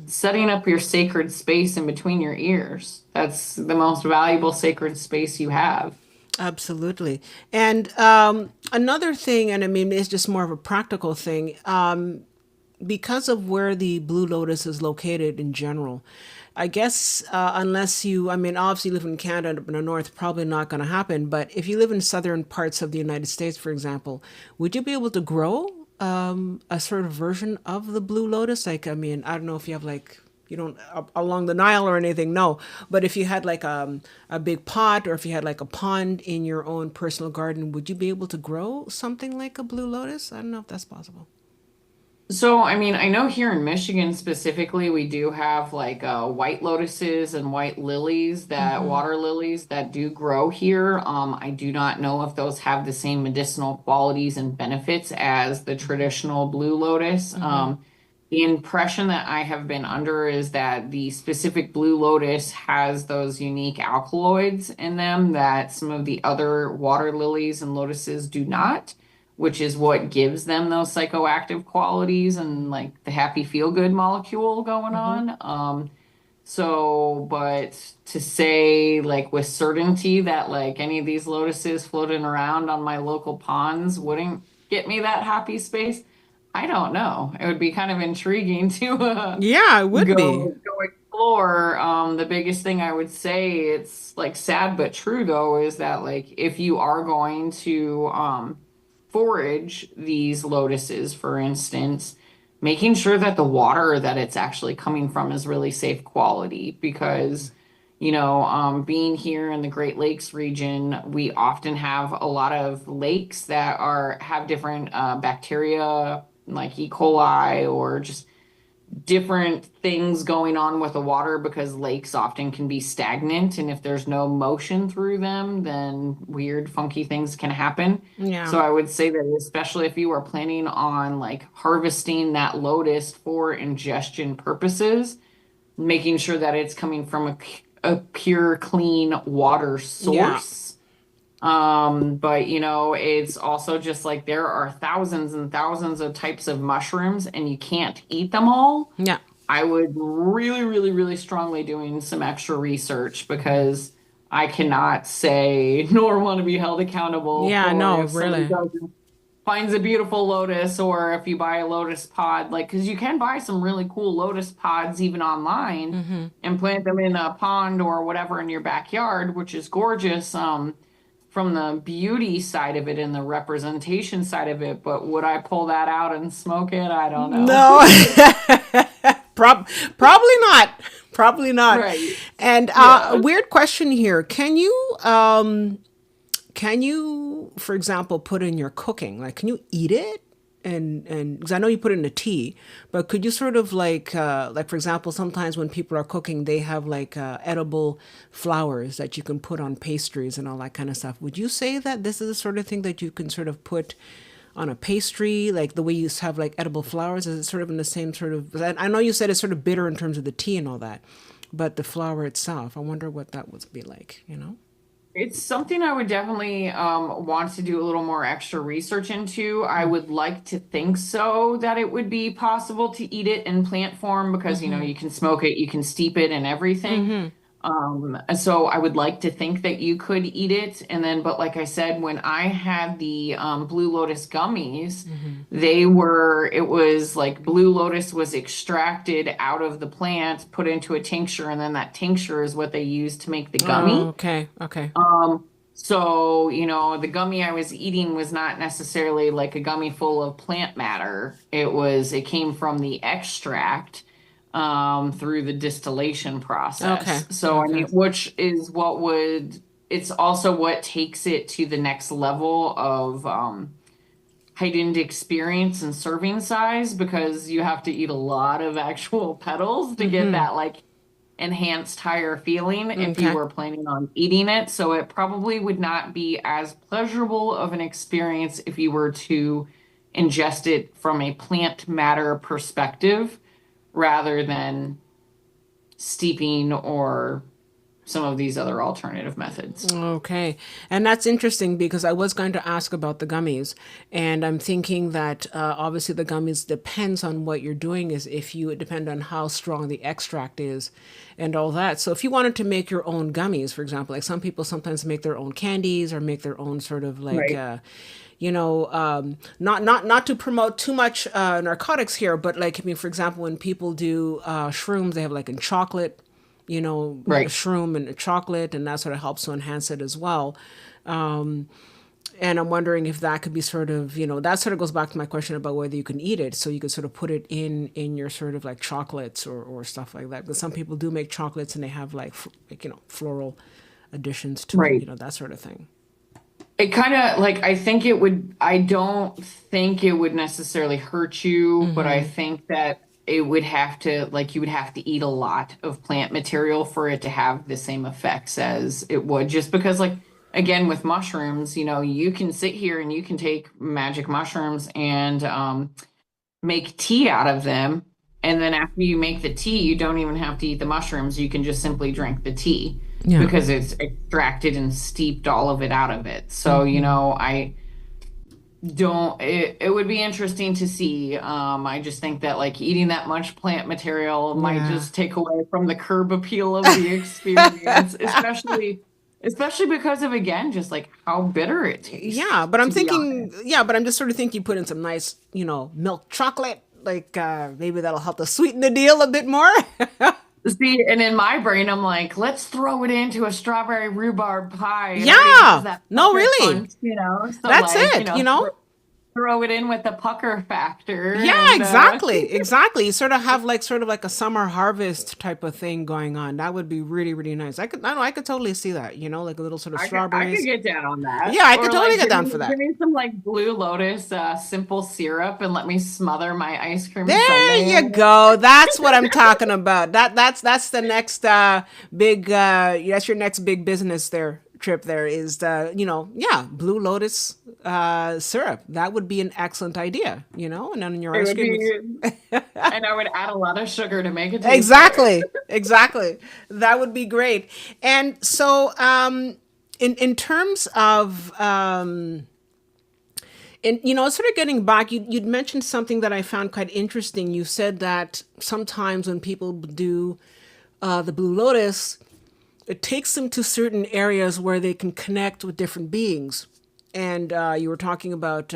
B: setting up your sacred space in between your ears. That's the most valuable sacred space you have.
A: Absolutely. And another thing, and I mean, it's just more of a practical thing, because of where the Blue Lotus is located in general. I guess unless you, I mean, obviously you live in Canada, but in the north, probably not going to happen. But if you live in southern parts of the United States, for example, would you be able to grow a sort of version of the Blue Lotus? Like, I mean, I don't know if you have like, you don't along the Nile or anything, no. But if you had like a big pot or if you had like a pond in your own personal garden, would you be able to grow something like a Blue Lotus? I don't know if that's possible.
B: So, I mean, I know here in Michigan specifically, we do have like white lotuses and white lilies water lilies that do grow here. I do not know if those have the same medicinal qualities and benefits as the traditional blue lotus. The impression that I have been under is that the specific blue lotus has those unique alkaloids in them that some of the other water lilies and lotuses do not, which is what gives them those psychoactive qualities and like the happy feel good molecule going on. But to say like with certainty that like any of these lotuses floating around on my local ponds wouldn't get me that happy space, I don't know. It would be kind of intriguing to
A: Yeah, it would be.
B: go explore. The biggest thing I would say, it's like sad but true though, is that like if you are going to forage these lotuses, for instance, making sure that the water that it's actually coming from is really safe quality because, being here in the Great Lakes region, we often have a lot of lakes that have different bacteria like E. coli or just different things going on with the water because lakes often can be stagnant. And if there's no motion through them, then weird, funky things can happen.
A: Yeah.
B: So I would say that especially if you are planning on like harvesting that lotus for ingestion purposes, making sure that it's coming from a pure, clean water
A: Yeah.
B: source. But it's also just like there are thousands and thousands of types of mushrooms and you can't eat them all.
A: Yeah.
B: I would really, really, really strongly doing some extra research because I cannot say nor want to be held accountable
A: Yeah,
B: for
A: no,
B: if somebody
A: really.
B: finds a beautiful lotus or if you buy a lotus pod, like, because you can buy some really cool lotus pods even online and plant them in a pond or whatever in your backyard, which is gorgeous. From the beauty side of it and the representation side of it, but would I pull that out and smoke it? I don't know.
A: No. Probably not. Probably not.
B: Right.
A: And a
B: Yeah.
A: weird question here. Can you, for example, put in your cooking? Like, can you eat it? and because I know you put it in a tea, but could you sort of like for example, sometimes when people are cooking, they have like edible flowers that you can put on pastries and all that kind of stuff. Would you say that this is the sort of thing that you can sort of put on a pastry, like the way you have like edible flowers? Is it sort of in the same sort of? I know you said it's sort of bitter in terms of the tea and all that, but the flower itself, I wonder what that would be like. You know?
B: It's something I would definitely want to do a little more extra research into. I would like to think so that it would be possible to eat it in plant form because, you know, you can smoke it, you can steep it and everything. So I would like to think that you could eat it. And then, but like I said, when I had the Blue Lotus gummies, it was like Blue Lotus was extracted out of the plant, put into a tincture, and then that tincture is what they used to make the
A: Oh,
B: gummy.
A: okay, okay,
B: So, you know, the gummy I was eating was not necessarily like a gummy full of plant matter. It came from the extract through the distillation
A: okay,
B: process. So, I
A: okay.
B: mean, it's also what takes it to the next level of heightened experience and serving size because you have to eat a lot of actual petals to get that like enhanced higher feeling if you
A: Okay.
B: were planning on eating it. So it probably would not be as pleasurable of an experience if you were to ingest it from a plant matter perspective rather than steeping or some of these other alternative methods.
A: Okay. And that's interesting because I was going to ask about the gummies. And I'm thinking that obviously the gummies depends on what you're doing, is if you it depend on how strong the extract is and all that. So if you wanted to make your own gummies, for example, like some people sometimes make their own candies or make their own sort of like
B: Right.
A: not to promote too much narcotics here, but like I mean, for example, when people do shrooms, they have like in chocolate, a
B: Right.
A: shroom and a chocolate, and that sort of helps to enhance it as well. And I'm wondering if that could be sort of, that sort of goes back to my question about whether you can eat it. So you could sort of put it in your sort of like chocolates or stuff like that. Because some people do make chocolates and they have like floral additions to it,
B: Right.
A: that sort of thing.
B: It kind of like I don't think it would necessarily hurt you, but I think that it would have to like you would have to eat a lot of plant material for it to have the same effects as it would just because like again with mushrooms, you know, you can sit here and you can take magic mushrooms and make tea out of them. And then after you make the tea, you don't even have to eat the mushrooms. You can just simply drink the tea
A: Yeah.
B: because it's extracted and steeped all of it out of it. So, you know, it would be interesting to see. I just think that like eating that much plant material might
A: Yeah.
B: just take away from the curb appeal of the experience, especially because of again, just like how bitter it
A: Yeah,
B: tastes,
A: but I'm
B: to be
A: thinking,
B: honest.
A: yeah, but I'm just sort of thinking you put in some nice, milk chocolate, like maybe that'll help to sweeten the deal a bit more.
B: See, and in my brain, I'm like, let's throw it into a strawberry rhubarb pie. It already has
A: Yeah,
B: that
A: no,
B: pucker
A: really,
B: punch, you know? So,
A: that's
B: like,
A: it.
B: throw it in with the pucker factor.
A: Yeah,
B: And
A: exactly, exactly. You sort of like a summer harvest type of thing going on. That would be really, really nice. I don't know, I could totally see that. Like a little sort of
B: I could
A: strawberries.
B: get down on that.
A: Yeah, I could
B: Or,
A: totally
B: like,
A: get down for
B: give
A: that.
B: me some, like, Blue Lotus simple syrup and let me smother my ice cream
A: There
B: sundae
A: you
B: in it.
A: go. That's what I'm talking about. That's the next big that's your next big business there trip there is yeah, Blue Lotus syrup. That would be an excellent idea, and then in your
B: It
A: ice
B: would
A: cream it's
B: be, and I would add a lot of sugar to make it taste better.
A: exactly, exactly. That would be great. And so in terms of and sort of getting back, you'd mentioned something that I found quite interesting. You said that sometimes when people do the Blue Lotus, it takes them to certain areas where they can connect with different beings. And you were talking about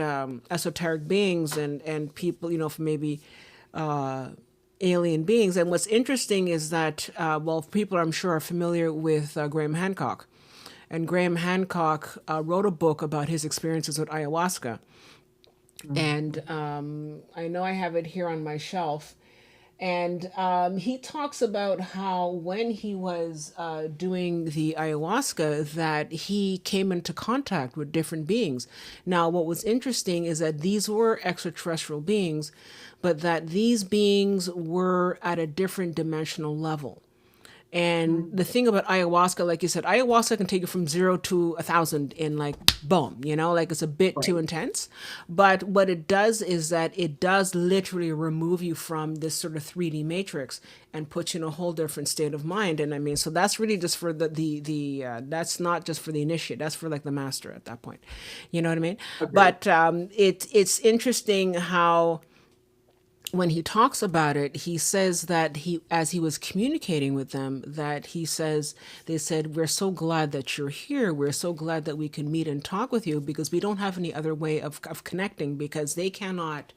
A: esoteric beings and people, from maybe alien beings. And what's interesting is that, people I'm sure are familiar with Graham Hancock. And Graham Hancock wrote a book about his experiences with ayahuasca. And I know I have it here on my shelf. And he talks about how when he was doing the ayahuasca, that he came into contact with different beings. Now, what was interesting is that these were extraterrestrial beings, but that these beings were at a different dimensional level. And the thing about ayahuasca, like you said, ayahuasca can take you from 0 to 1,000 in like boom, like it's a bit too
B: Right.
A: intense. But what it does is that it does literally remove you from this sort of 3D matrix and put you in a whole different state of mind. And I mean, so that's really just for that's not just for the initiate. That's for like the master at that point. You know what I mean?
B: Agreed.
A: But it's interesting how when he talks about it, he says that as he was communicating with them, that he says, they said, "We're so glad that you're here. We're so glad that we can meet and talk with you because we don't have any other way of connecting because they cannot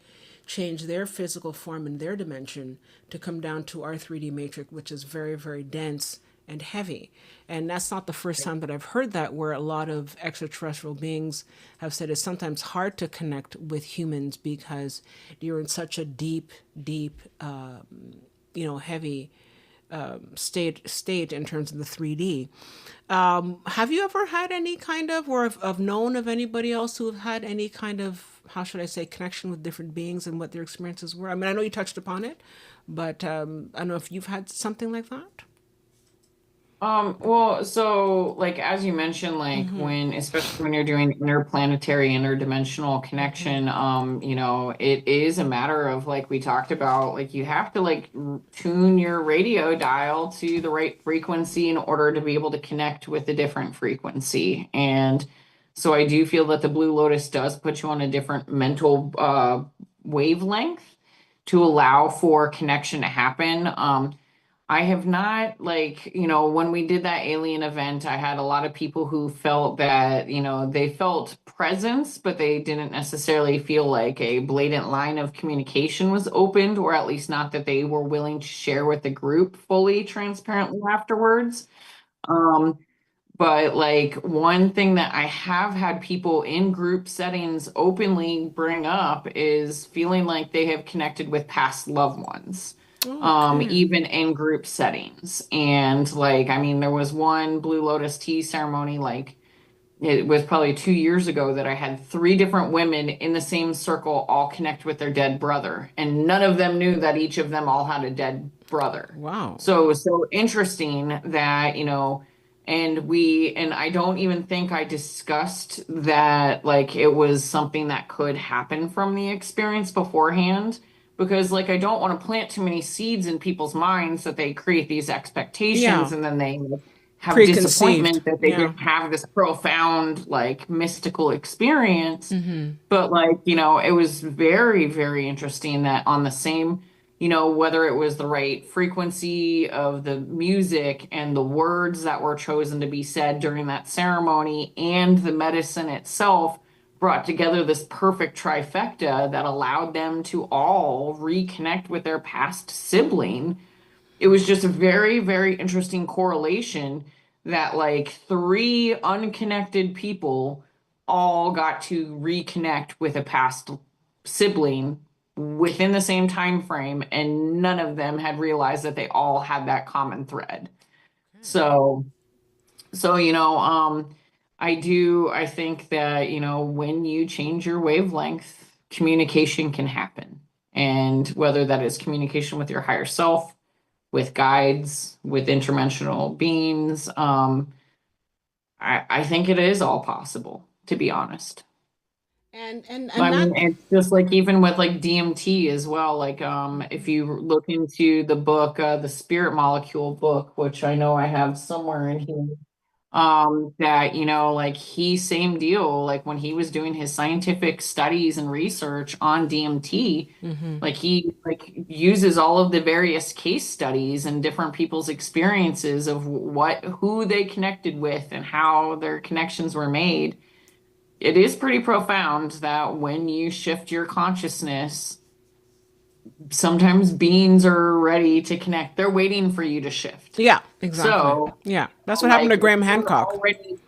A: change their physical form and their dimension to come down to our 3D matrix, which is very, very dense and heavy." And that's not the first time that I've heard that, where a lot of extraterrestrial beings have said it's sometimes hard to connect with humans because you're in such a deep, deep, heavy state in terms of the 3D. Have you ever had any kind of, or have known of anybody else who have had any kind of, how should I say, connection with different beings and what their experiences were? I mean, I know you touched upon it, but I don't know if you've had something like that.
B: Well, so like as you mentioned, like when, especially when you're doing interplanetary, interdimensional connection, it is a matter of like we talked about, like you have to like tune your radio dial to the right frequency in order to be able to connect with a different frequency. And so I do feel that the Blue Lotus does put you on a different mental wavelength to allow for connection to happen. I have not, like, when we did that alien event, I had a lot of people who felt that, they felt presence, but they didn't necessarily feel like a blatant line of communication was opened, or at least not that they were willing to share with the group fully transparently afterwards. Um, but like one thing that I have had people in group settings openly bring up is feeling like they have connected with past loved ones,
A: Okay.
B: even in group settings. And like, I mean, there was one Blue Lotus tea ceremony, like it was probably 2 years ago, that I had three different women in the same circle all connect with their dead brother, and none of them knew that each of them all had a dead brother.
A: Wow.
B: So it was so interesting that, and I don't even think I discussed that, like, it was something that could happen from the experience beforehand, because, like, I don't want to plant too many seeds in people's minds that they create these expectations
A: Yeah.
B: and then they have
A: Preconceived.
B: disappointment that they
A: Yeah.
B: didn't have this profound, like, mystical experience.
A: Mm-hmm.
B: But, like, it was very, very interesting that on the same, whether it was the right frequency of the music and the words that were chosen to be said during that ceremony and the medicine itself, brought together this perfect trifecta that allowed them to all reconnect with their past sibling. It was just a very, very interesting correlation that like three unconnected people all got to reconnect with a past sibling within the same time frame, and none of them had realized that they all had that common thread. So I think that, when you change your wavelength, communication can happen. And whether that is communication with your higher self, with guides, with interdimensional beings, I think it is all possible, to be honest.
A: And
B: I
A: that.
B: mean, it's just like even with like DMT as well. Like, if you look into the book, the Spirit Molecule book, which I know I have somewhere in here, that like he same deal, like when he was doing his scientific studies and research on DMT,
A: Mm-hmm.
B: like he like uses all of the various case studies and different people's experiences of who they connected with and how their connections were made. It is pretty profound that when you shift your consciousness, sometimes beings are ready to connect. They're waiting for you to shift.
A: Yeah. Exactly.
B: So,
A: Yeah. That's what happened
B: like,
A: to
B: if
A: Graham
B: you were
A: Hancock.
B: already,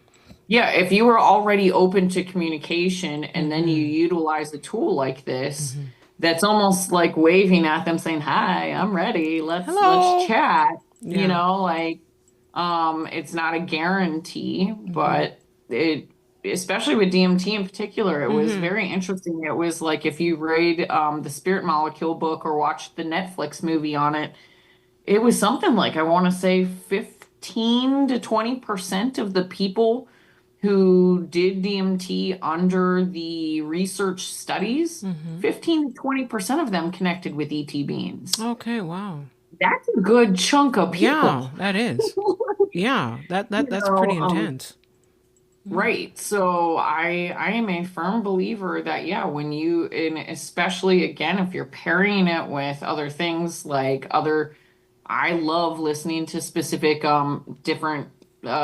B: yeah, if you were already open to communication and then you
A: Mm-hmm.
B: utilize a tool like this, that's almost like waving at them saying, "Hi, I'm ready. Let's
A: Hello.
B: chat." You
A: Yeah.
B: know, like it's not a guarantee,
A: Mm-hmm.
B: but it, especially with DMT in particular, it was
A: Mm-hmm.
B: very interesting. It was like if you read the Spirit Molecule book or watched the Netflix movie on it, it was something like I want to say 15 to 20% of the people who did DMT under the research studies,
A: Mm-hmm.
B: 15 to 20% of them connected with ET beings.
A: Okay, wow.
B: That's a good chunk of people.
A: Yeah, that is. Yeah,
B: You
A: that's
B: know,
A: pretty intense. Mm.
B: right. So I am a firm believer that yeah, when you, and especially again if you're pairing it with other things like other, I love listening to specific different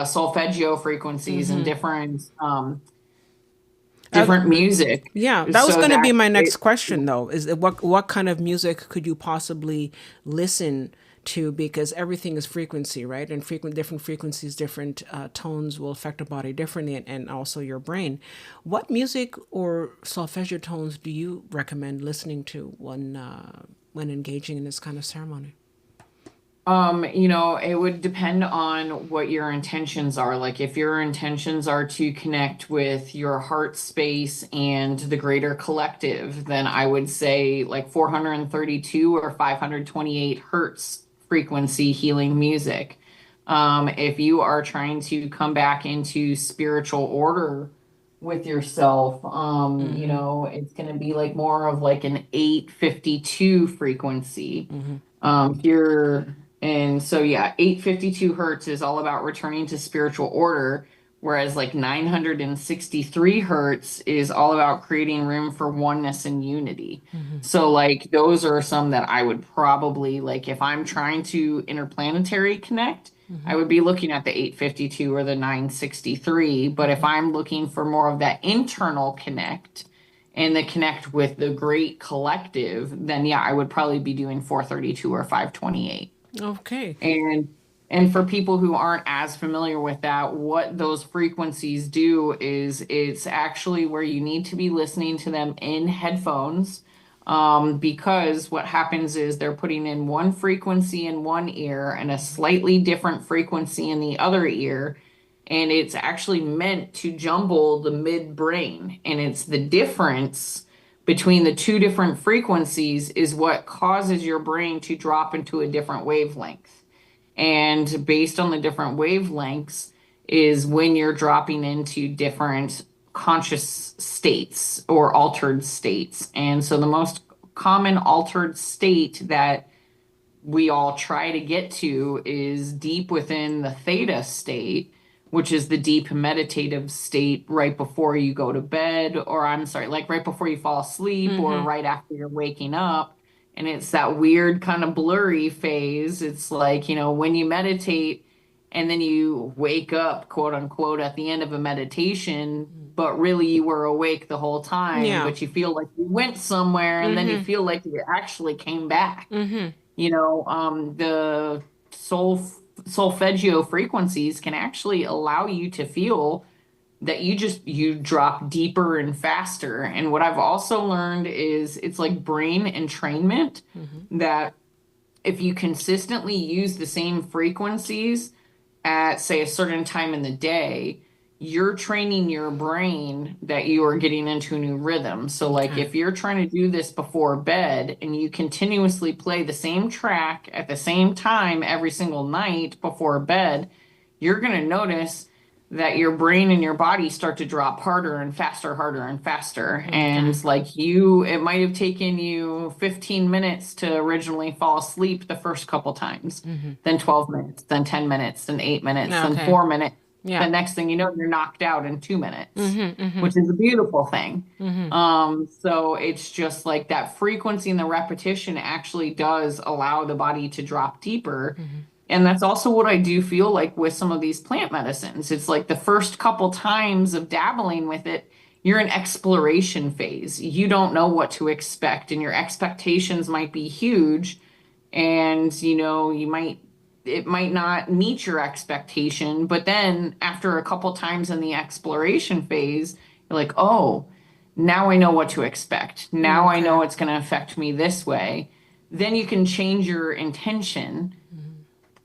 B: solfeggio frequencies and
A: Mm-hmm. Uh,
B: different music
A: yeah, that was
B: so
A: going to
B: that
A: be my next
B: it,
A: question, though. Is that what kind of music could you possibly listen to? Because everything is frequency, right? And different frequencies, different tones will affect the body differently, and also your brain. What music or solfeggio tones do you recommend listening to when engaging in this kind of ceremony?
B: you know, it would depend on what your intentions are. Like if your intentions are to connect with your heart space and the greater collective, then I would say like 432 or 528 hertz frequency healing music. If you are trying to come back into spiritual order with yourself, you
A: Mm-hmm.
B: know, it's going to be like more of like an 852 frequency.
A: Mm-hmm.
B: You're, and so yeah, 852 hertz is all about returning to spiritual order, whereas like 963 hertz is all about creating room for oneness and unity.
A: Mm-hmm.
B: So like those are some that I would probably like if I'm trying to interplanetary connect,
A: Mm-hmm.
B: I would be looking at the 852 or the 963. But if
A: Mm-hmm.
B: I'm looking for more of that internal connect, and the connect with the great collective, then yeah, I would probably be doing 432 or 528.
A: Okay.
B: And and for people who aren't as familiar with that, what those frequencies do is it's actually where you need to be listening to them in headphones. Because what happens is they're putting in one frequency in one ear and a slightly different frequency in the other ear, and it's actually meant to jumble the midbrain, and it's the difference between the two different frequencies is what causes your brain to drop into a different wavelength. And based on the different wavelengths is when you're dropping into different conscious states or altered states. And so the most common altered state that we all try to get to is deep within the theta state, which is the deep meditative state right before you go to bed, or I'm sorry, like right before you fall asleep or
A: Mm-hmm.
B: right after you're waking up. And it's that weird kind of blurry phase. It's like, you know, when you meditate and then you wake up, quote unquote, at the end of a meditation, but really you were awake the whole time,
A: Yeah.
B: but you feel like you went somewhere and then you
A: Mm-hmm.
B: feel like you actually came back.
A: Mm-hmm.
B: You know, the solfeggio frequencies can actually allow you to feel that you drop deeper and faster. And what I've also learned is it's like brain entrainment,
A: Mm-hmm.
B: that if you consistently use the same frequencies at say a certain time in the day, you're training your brain that you are getting into a new rhythm. So like
A: Okay.
B: if you're trying to do this before bed and you continuously play the same track at the same time every single night before bed, you're going to notice that your brain and your body start to drop harder and faster, harder and faster.
A: Okay.
B: And like you, it might have taken you 15 minutes to originally fall asleep the first couple times,
A: Mm-hmm.
B: then 12 minutes, then 10 minutes, then 8 minutes, then
A: Okay.
B: 4 minutes. The
A: Yeah.
B: next thing you know, you're knocked out in 2 minutes,
A: Mm-hmm. Mm-hmm.
B: which is a beautiful thing.
A: Mm-hmm.
B: So it's just like that frequency and the repetition actually does allow the body to drop deeper.
A: Mm-hmm.
B: And that's also what I do feel like with some of these plant medicines. It's like the first couple times of dabbling with it, you're in exploration phase. You don't know what to expect, and your expectations might be huge. And, you know, it might not meet your expectation. But then after a couple times in the exploration phase, you're like, oh, now I know what to expect. Now I
A: Okay.
B: know it's going to affect me this way. Then you can change your intention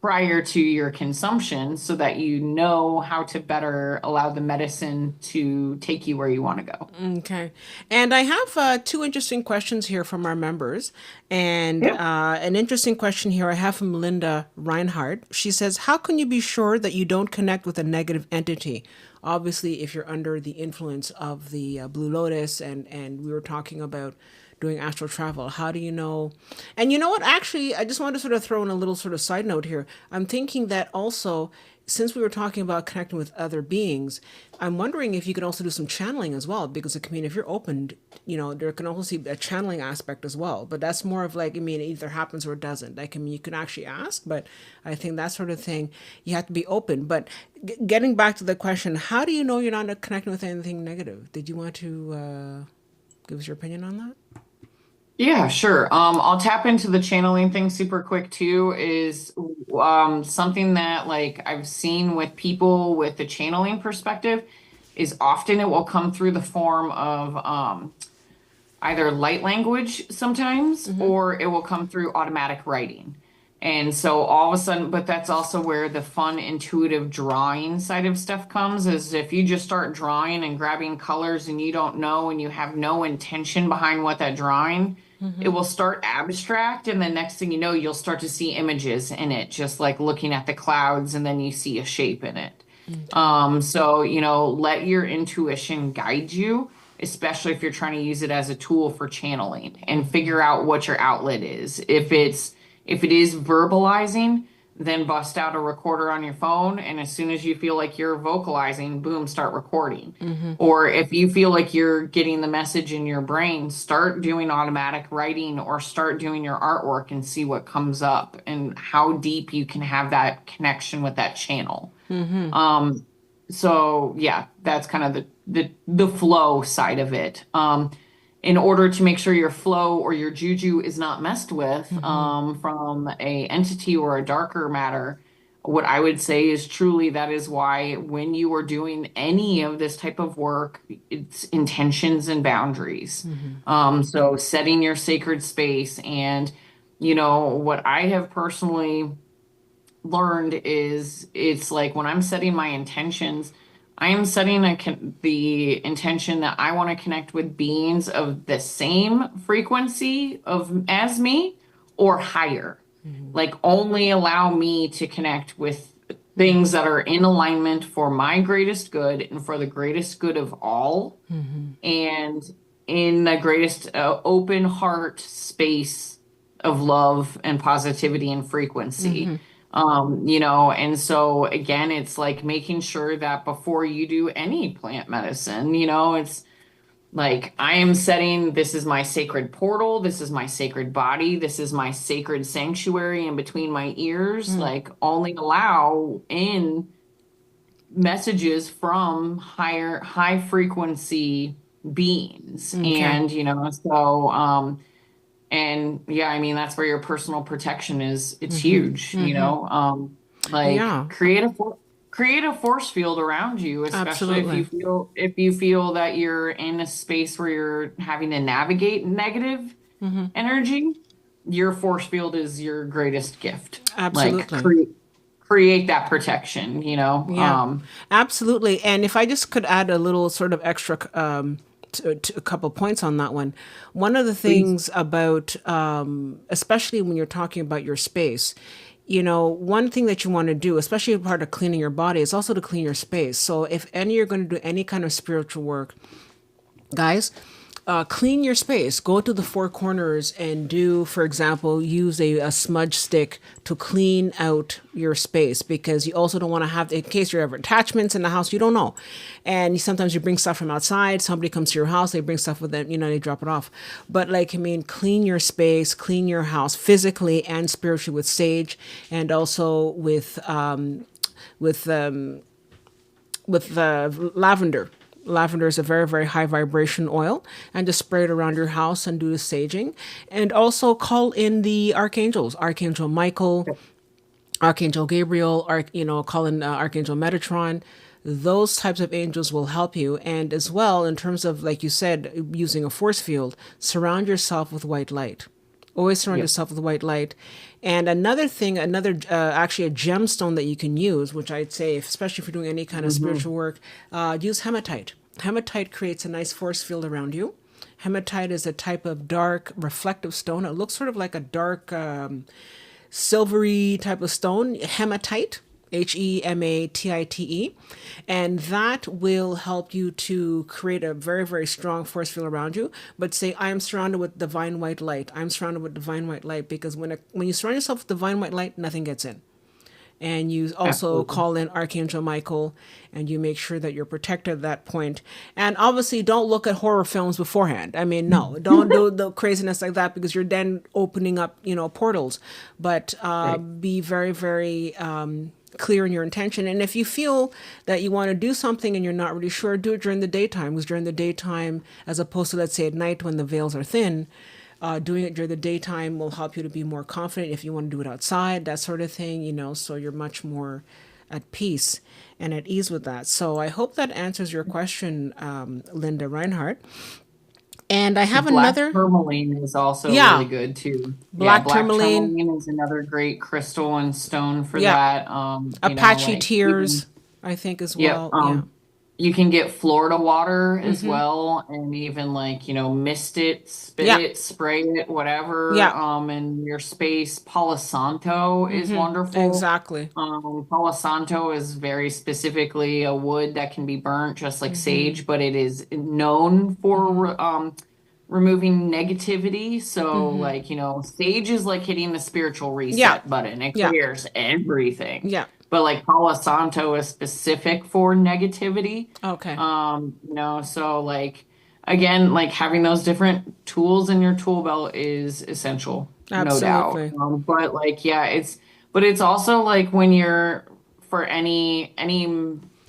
B: prior to your consumption so that you know how to better allow the medicine to take you where you want to go.
A: Okay. And I have two interesting questions here from our members. And
B: Yep.
A: an interesting question here I have from Linda Reinhardt. She says, how can you be sure that you don't connect with a negative entity? Obviously, if you're under the influence of the Blue Lotus, and we were talking about doing astral travel, how do you know? And you know what? Actually, I just wanted to sort of throw in a little sort of side note here. I'm thinking that also, since we were talking about connecting with other beings, I'm wondering if you could also do some channeling as well, because I mean, if you're open, there can also be a channeling aspect as well. But that's more of like, I mean, it either happens or it doesn't. Like, I mean, you can actually ask, but I think that sort of thing, you have to be open. But getting back to the question, how do you know you're not connecting with anything negative? Did you want to give us your opinion on that?
B: Yeah, sure. I'll tap into the channeling thing super quick too, is something that like I've seen with people with the channeling perspective is often it will come through the form of either light language sometimes, or it will come through automatic writing. And so all of a sudden, but that's also where the fun, intuitive drawing side of stuff comes, is if you just start drawing and grabbing colors and you don't know and you have no intention behind what that drawing, it will start abstract. And the next thing you know, you'll start to see images in it, just like looking at the clouds, and then you see a shape in it. So, let your intuition guide you, especially if you're trying to use it as a tool for channeling, and figure out what your outlet is. If it is verbalizing, then bust out a recorder on your phone, and as soon as you feel like you're vocalizing, boom, start recording. Or if you feel like you're getting the message in your brain, start doing automatic writing or start doing your artwork and see what comes up and how deep you can have that connection with that channel. So yeah, that's kind of the flow side of it. In order to make sure your flow or your juju is not messed with from a entity or a darker matter, what I would say is truly that is why when you are doing any of this type of work, it's intentions and boundaries. So setting your sacred space, and what I have personally learned is it's like when I'm setting my intentions, I am setting the intention that I want to connect with beings of the same frequency as me or higher. Like only allow me to connect with things that are in alignment for my greatest good and for the greatest good of all, and in the greatest open heart space of love and positivity and frequency. And so again, it's like making sure that before you do any plant medicine, it's like I am setting, this is my sacred portal, this is my sacred body, this is my sacred sanctuary in between my ears. Like only allow in messages from high frequency beings.
A: Okay.
B: And and yeah, I mean, that's where your personal protection is. It's huge, like
A: Yeah,
B: create a force field around you, especially
A: absolutely.
B: if you feel that you're in a space where you're having to navigate negative energy. Your force field is your greatest gift. Like
A: Absolutely.
B: create that protection,
A: Yeah, absolutely. And if I just could add a little sort of extra, to a couple points on that one. One of the
B: please.
A: things about, especially when you're talking about your space, one thing that you want to do, especially a part of cleaning your body, is also to clean your space. So if you're going to do any kind of spiritual work, guys, clean your space. Go to the four corners and do, for example, use a smudge stick to clean out your space, because you also don't want to have, in case you have attachments in the house, you don't know. And sometimes you bring stuff from outside. Somebody comes to your house, they bring stuff with them, they drop it off. But like, I mean, clean your space, clean your house physically and spiritually with sage, and also with lavender. Lavender is a very, very high vibration oil, and just spray it around your house and do the saging. And also call in the archangels, Archangel Michael, Archangel Gabriel, call in Archangel Metatron. those types of angels will help you. And as well, in terms of, like you said, using a force field, surround yourself with white light. Always surround
B: Yep.
A: yourself with white light. And another thing, actually a gemstone that you can use, which I'd say, especially if you're doing any kind of
B: Hmm.
A: spiritual work, use hematite. Hematite creates a nice force field around you. Hematite is a type of dark reflective stone. It looks sort of like a dark silvery type of stone, hematite, Hematite. And that will help you to create a very, very strong force field around you. But say, I am surrounded with divine white light. I'm surrounded with divine white light, because when you surround yourself with divine white light, nothing gets in. And you also
B: Absolutely.
A: call in Archangel Michael, and you make sure that you're protected at that point. And obviously, don't look at horror films beforehand. I mean, no, don't do the craziness like that, because you're then opening up, portals. But
B: Right.
A: be very, very clear in your intention. And if you feel that you want to do something and you're not really sure, do it during the daytime. Because during the daytime, as opposed to, let's say, at night when the veils are thin, doing it during the daytime will help you to be more confident if you want to do it outside, that sort of thing, so you're much more at peace and at ease with that. So I hope that answers your question, Linda Reinhardt. And I have
B: Black
A: another,
B: tourmaline is also really
A: yeah,
B: good too. Yeah,
A: black
B: black
A: tourmaline,
B: tourmaline is another great crystal and stone for
A: yeah,
B: that.
A: Apache
B: Like even
A: tears, I think as
B: yep.
A: well. Yeah.
B: You can get Florida water as well, and even like, mist it, spit
A: Yeah.
B: it, spray it, whatever,
A: Yeah.
B: in your space. Palo Santo is wonderful.
A: Exactly.
B: Palo Santo is very specifically a wood that can be burnt just like sage, but it is known for removing negativity. So like, sage is like hitting the spiritual
A: Yeah.
B: reset button. It
A: Yeah.
B: clears everything.
A: Yeah.
B: But like Palo Santo is specific for negativity.
A: Okay.
B: So like again, like having those different tools in your tool belt is essential, no doubt.
A: Absolutely.
B: But like yeah, it's also like when you're for any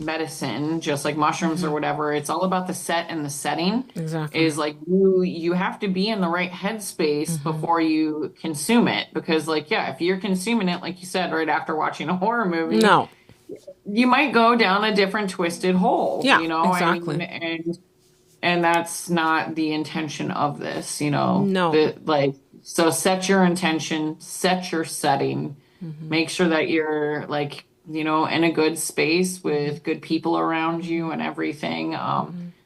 B: medicine, just like mushrooms or whatever, it's all about the set and the setting.
A: Exactly.
B: Is like you have to be in the right headspace before you consume it, because like yeah, if you're consuming it like you said right after watching a horror movie,
A: No.
B: you might go down a different twisted hole,
A: Yeah.
B: I mean,
A: Exactly.
B: and that's not the intention of this,
A: No.
B: the like so set your intention, set your setting, make sure that you're like, in a good space with good people around you and everything.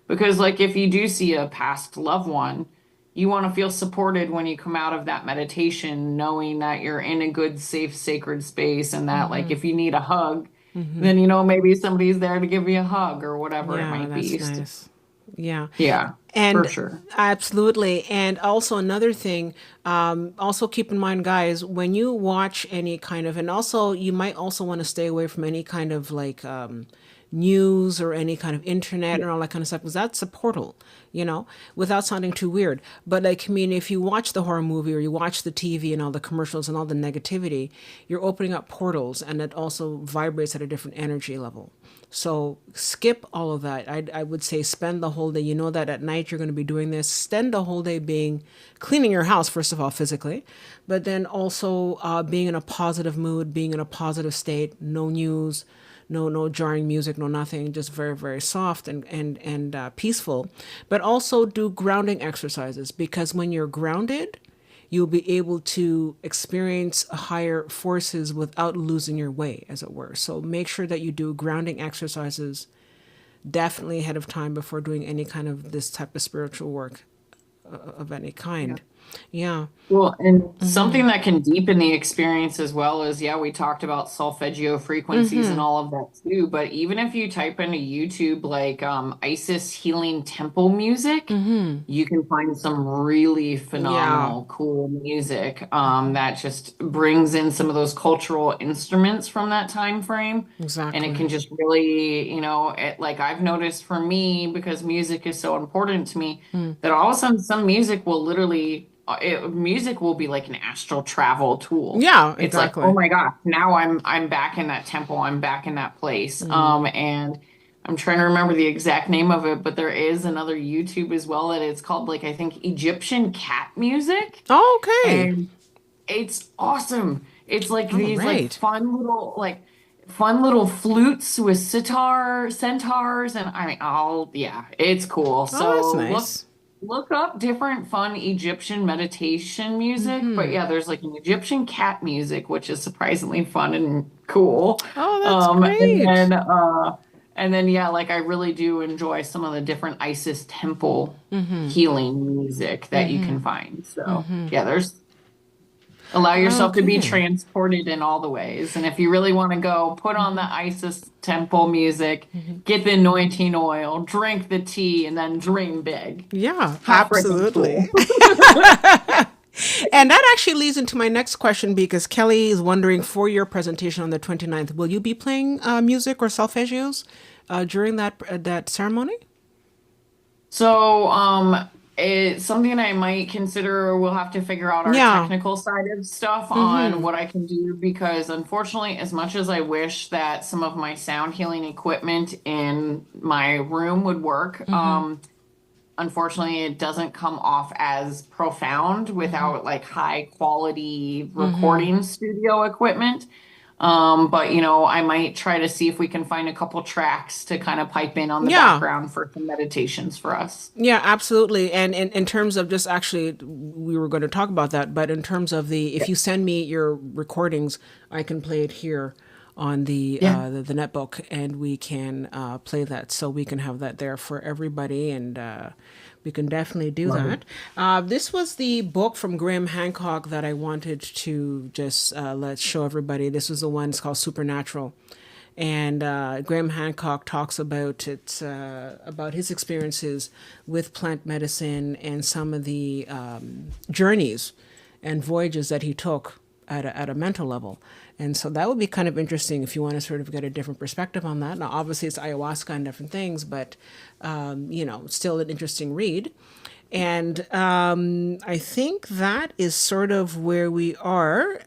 B: Because like if you do see a past loved one, you want to feel supported when you come out of that meditation, knowing that you're in a good, safe, sacred space, and that like if you need a hug, then maybe somebody's there to give you a hug or whatever it
A: Yeah,
B: might
A: that's
B: be. So,
A: nice. Yeah.
B: yeah, for
A: And
B: sure.
A: absolutely. And also another thing, also keep in mind, guys, when you watch any kind of, and also you might also want to stay away from any kind of like news or any kind of internet
B: Yeah.
A: and all that kind of stuff, because that's a portal, without sounding too weird. But like, I mean, if you watch the horror movie or you watch the TV and all the commercials and all the negativity, you're opening up portals, and it also vibrates at a different energy level. So skip all of that. I would say spend the whole day. You know that at night you're going to be doing this. Spend the whole day being cleaning your house, first of all, physically, but then also being in a positive mood, being in a positive state. No news, no jarring music, no nothing. Just very, very soft and peaceful. But also do grounding exercises, because when you're grounded, you'll be able to experience higher forces without losing your way, as it were. So make sure that you do grounding exercises definitely ahead of time before doing any kind of this type of spiritual work of any
B: Yeah.
A: kind. Yeah.
B: Well, and something that can deepen the experience as well is, yeah, we talked about solfeggio frequencies and all of that too. But even if you type into YouTube like Isis healing temple music, you can find some really
A: Yeah.
B: phenomenal, cool music that just brings in some of those cultural instruments from that time frame. And it
A: Exactly.
B: can just really, like I've noticed for me, because music is so important to me, that all of a sudden some music will literally music will be like an astral travel tool.
A: Yeah,
B: It's like, oh
A: exactly.
B: my gosh, now I'm back in that temple, I'm back in that place. And I'm trying to remember the exact name of it, but there is another YouTube as well that it's called like I think Egyptian cat music.
A: Okay.
B: And it's awesome. It's like
A: All
B: these like
A: right.
B: fun little like fun little flutes with centaurs, and I mean, yeah, it's cool.
A: Oh, that's
B: So
A: nice.
B: look up different fun Egyptian meditation music. But
A: Mm-hmm.
B: yeah, there's like an Egyptian cat music, which is surprisingly fun and cool.
A: Oh, that's
B: Um, and
A: great.
B: then uh, and then yeah, like I really do enjoy some of the different Isis temple
A: Mm-hmm.
B: healing music that you
A: Mm-hmm.
B: can find. So
A: Mm-hmm.
B: yeah, there's allow yourself to be
A: Okay.
B: transported in all the ways. And if you really want to go, put on the
A: Mm-hmm.
B: Isis temple music,
A: Mm-hmm.
B: get the anointing oil, drink the tea, and then dream big.
A: Yeah,
B: How freaking
A: absolutely.
B: cool.
A: And that actually leads into my next question because Kelly is wondering for your presentation on the 29th, will you be playing music or solfeggios during that ceremony?
B: So, it's something I might consider. We'll have to figure out our
A: Yeah.
B: technical side of stuff on
A: Mm-hmm.
B: what I can do because unfortunately, as much as I wish that some of my sound healing equipment in my room would work,
A: Mm-hmm.
B: unfortunately it doesn't come off as profound
A: Mm-hmm.
B: without like high quality
A: Mm-hmm.
B: recording studio equipment. But I might try to see if we can find a couple tracks to kind of pipe in on the
A: Yeah.
B: background for some meditations for us.
A: Yeah, absolutely. And in terms of just actually, we were going to talk about that, but in terms of if you send me your recordings, I can play it here on
B: Yeah.
A: the netbook, and we can play that, so we can have that there for everybody, and we can definitely do
B: Love it.
A: that. This was the book from Graham Hancock that I wanted to just let show everybody. This was the one. It's called Supernatural, and Graham Hancock talks about it, about his experiences with plant medicine and some of the journeys and voyages that he took at a mental level. And so that would be kind of interesting if you want to sort of get a different perspective on that. Now, obviously, it's ayahuasca and different things, but still an interesting read. And I think that is sort of where we are.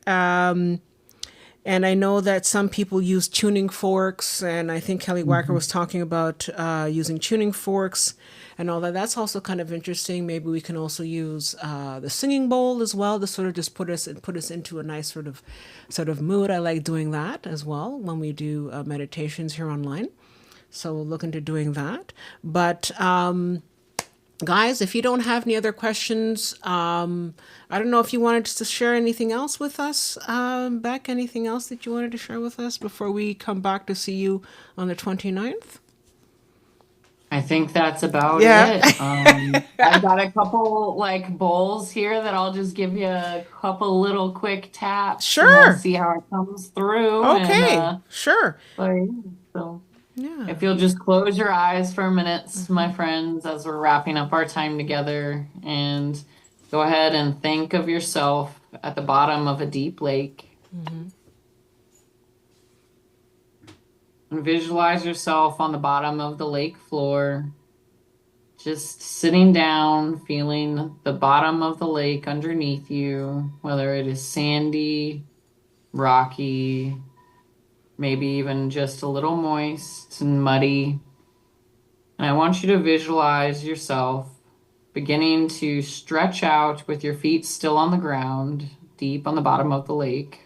A: And I know that some people use tuning forks, and I think Kelly Wacker
B: Mhm.
A: was talking about using tuning forks and all that. That's also kind of interesting. Maybe we can also use the singing bowl as well to sort of just put us into a nice sort of mood. I like doing that as well when we do meditations here online. So we'll look into doing that. But guys, if you don't have any other questions, I don't know if you wanted to share anything else with us, Beck, anything else that you wanted to share with us before we come back to see you on the 29th?
B: I think that's about
A: Yeah.
B: it. I've got a couple like bowls here that I'll just give you a couple little quick taps and we'll
A: Sure.
B: see how it comes through. And
A: Okay. Sure.
B: yeah, so
A: Yeah.
B: if you'll just close your eyes for a minute, my friends, as we're wrapping up our time together, and go ahead and think of yourself at the bottom of a deep lake and visualize yourself on the bottom of the lake floor, just sitting down, feeling the bottom of the lake underneath you, whether it is sandy, rocky, maybe even just a little moist and muddy. And I want you to visualize yourself beginning to stretch out with your feet still on the ground, deep on the bottom of the lake.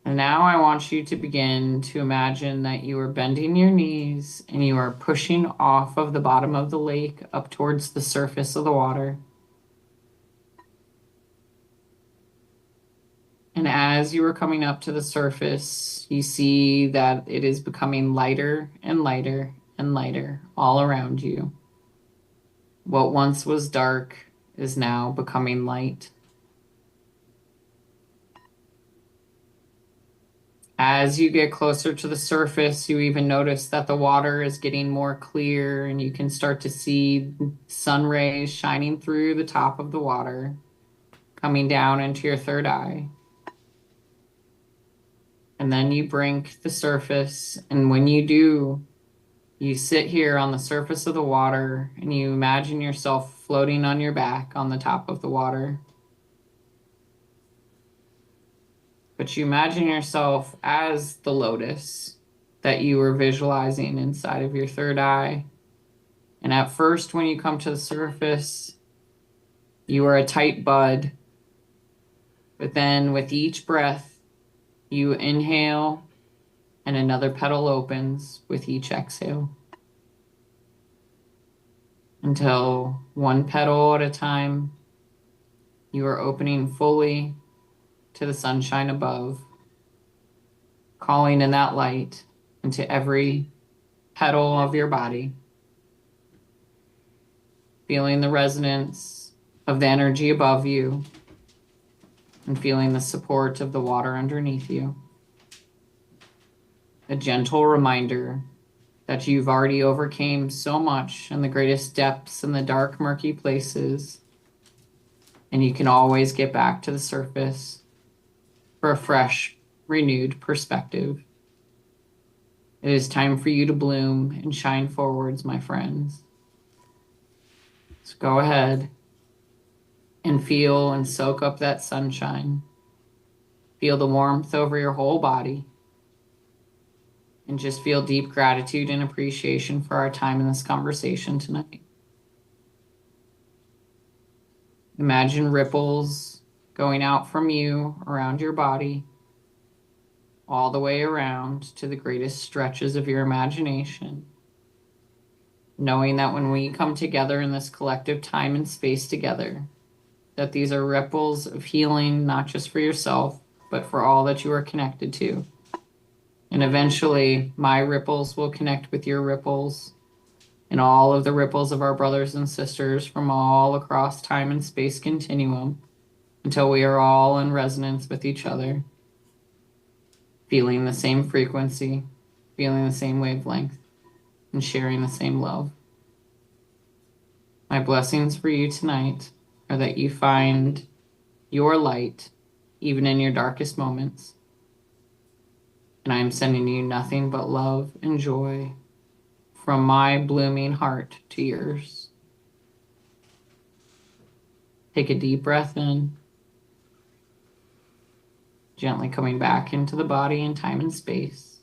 B: And now I want you to begin to imagine that you are bending your knees and you are pushing off of the bottom of the lake up towards the surface of the water. And as you are coming up to the surface, you see that it is becoming lighter and lighter and lighter all around you. What once was dark is now becoming light. As you get closer to the surface, you even notice that the water is getting more clear and you can start to see sun rays shining through the top of the water, coming down into your third eye. And then you brink the surface, and when you do, you sit here on the surface of the water and you imagine yourself floating on your back on the top of the water. But you imagine yourself as the lotus that you were visualizing inside of your third eye. And at first, when you come to the surface, you are a tight bud. But then with each breath, You inhale, and another petal opens with each exhale until one petal at a time, you are opening fully to the sunshine above, calling in that light into every petal of your body, feeling the resonance of the energy above you and feeling the support of the water underneath you. A gentle reminder that you've already overcame so much in the greatest depths and the dark, murky places, and you can always get back to the surface for a fresh, renewed perspective. It is time for you to bloom and shine forwards, my friends. So go ahead and feel and soak up that sunshine. Feel the warmth over your whole body. And just feel deep gratitude and appreciation for our time in this conversation tonight. Imagine ripples going out from you around your body, all the way around to the greatest stretches of your imagination. Knowing that when we come together in this collective time and space together, that these are ripples of healing, not just for yourself, but for all that you are connected to. And eventually, my ripples will connect with your ripples and all of the ripples of our brothers and sisters from all across time and space continuum until we are all in resonance with each other, feeling the same frequency, feeling the same wavelength, and sharing the same love. My blessings for you tonight are that you find your light even in your darkest moments. And I am sending you nothing but love and joy from my blooming heart to yours. Take a deep breath in, gently coming back into the body in time and space.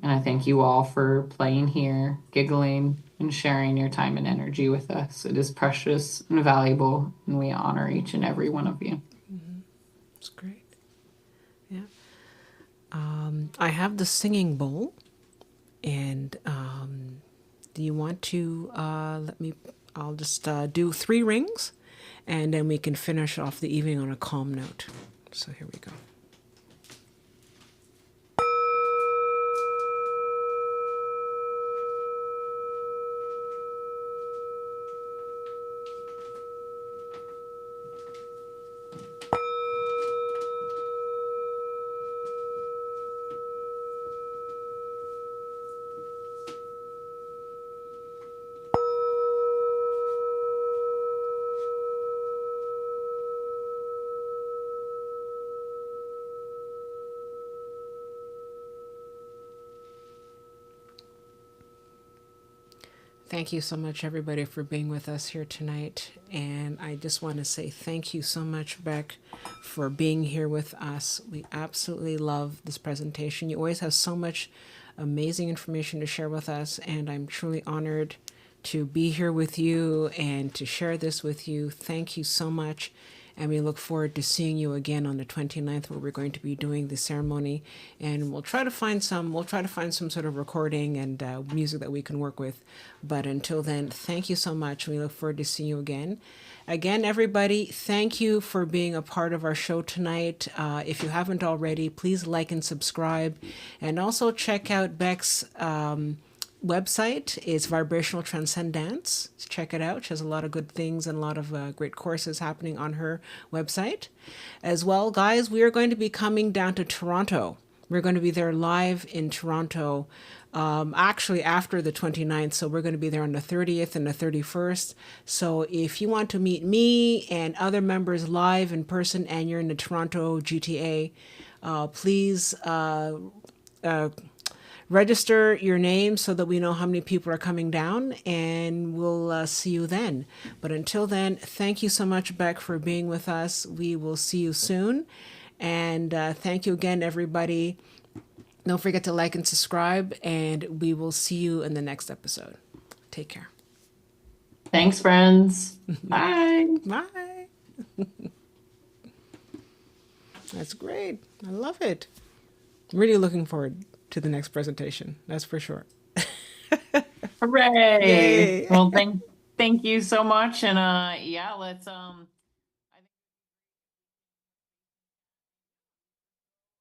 B: And I thank you all for playing here, giggling, and sharing your time and energy with us. It is precious and valuable, and we honor each and every one of you.
A: That's great. Yeah. I have the singing bowl, and do you want to I'll just do 3 rings, and then we can finish off the evening on a calm note. So here we go. Thank you so much, everybody, for being with us here tonight. And I just want to say thank you so much, Bec, for being here with us. We absolutely love this presentation. You always have so much amazing information to share with us, and I'm truly honored to be here with you and to share this with you. Thank you so much. And we look forward to seeing you again on the 29th, where we're going to be doing the ceremony, and we'll try to find some sort of recording and music that we can work with. But until then, thank you so much. We look forward to seeing you again. Again, everybody, thank you for being a part of our show tonight. If you haven't already, please like and subscribe, and also check out Bec's website is Vibrational Transcendance. Check it out. She has a lot of good things and a lot of great courses happening on her website. As well, guys, we are going to be coming down to Toronto. We're going to be there live in Toronto, actually after the 29th. So we're going to be there on the 30th and the 31st. So if you want to meet me and other members live in person and you're in the Toronto GTA, please register your name so that we know how many people are coming down, and we'll see you then. But until then, thank you so much, Bec, for being with us. We will see you soon. And thank you again, everybody. Don't forget to like and subscribe, and we will see you in the next episode. Take care.
B: Thanks, friends. Bye.
A: Bye. That's great. I love it. Really looking forward to the next presentation. That's for sure.
B: Hooray!
A: Yay.
B: Well, thank you so much, and yeah, let's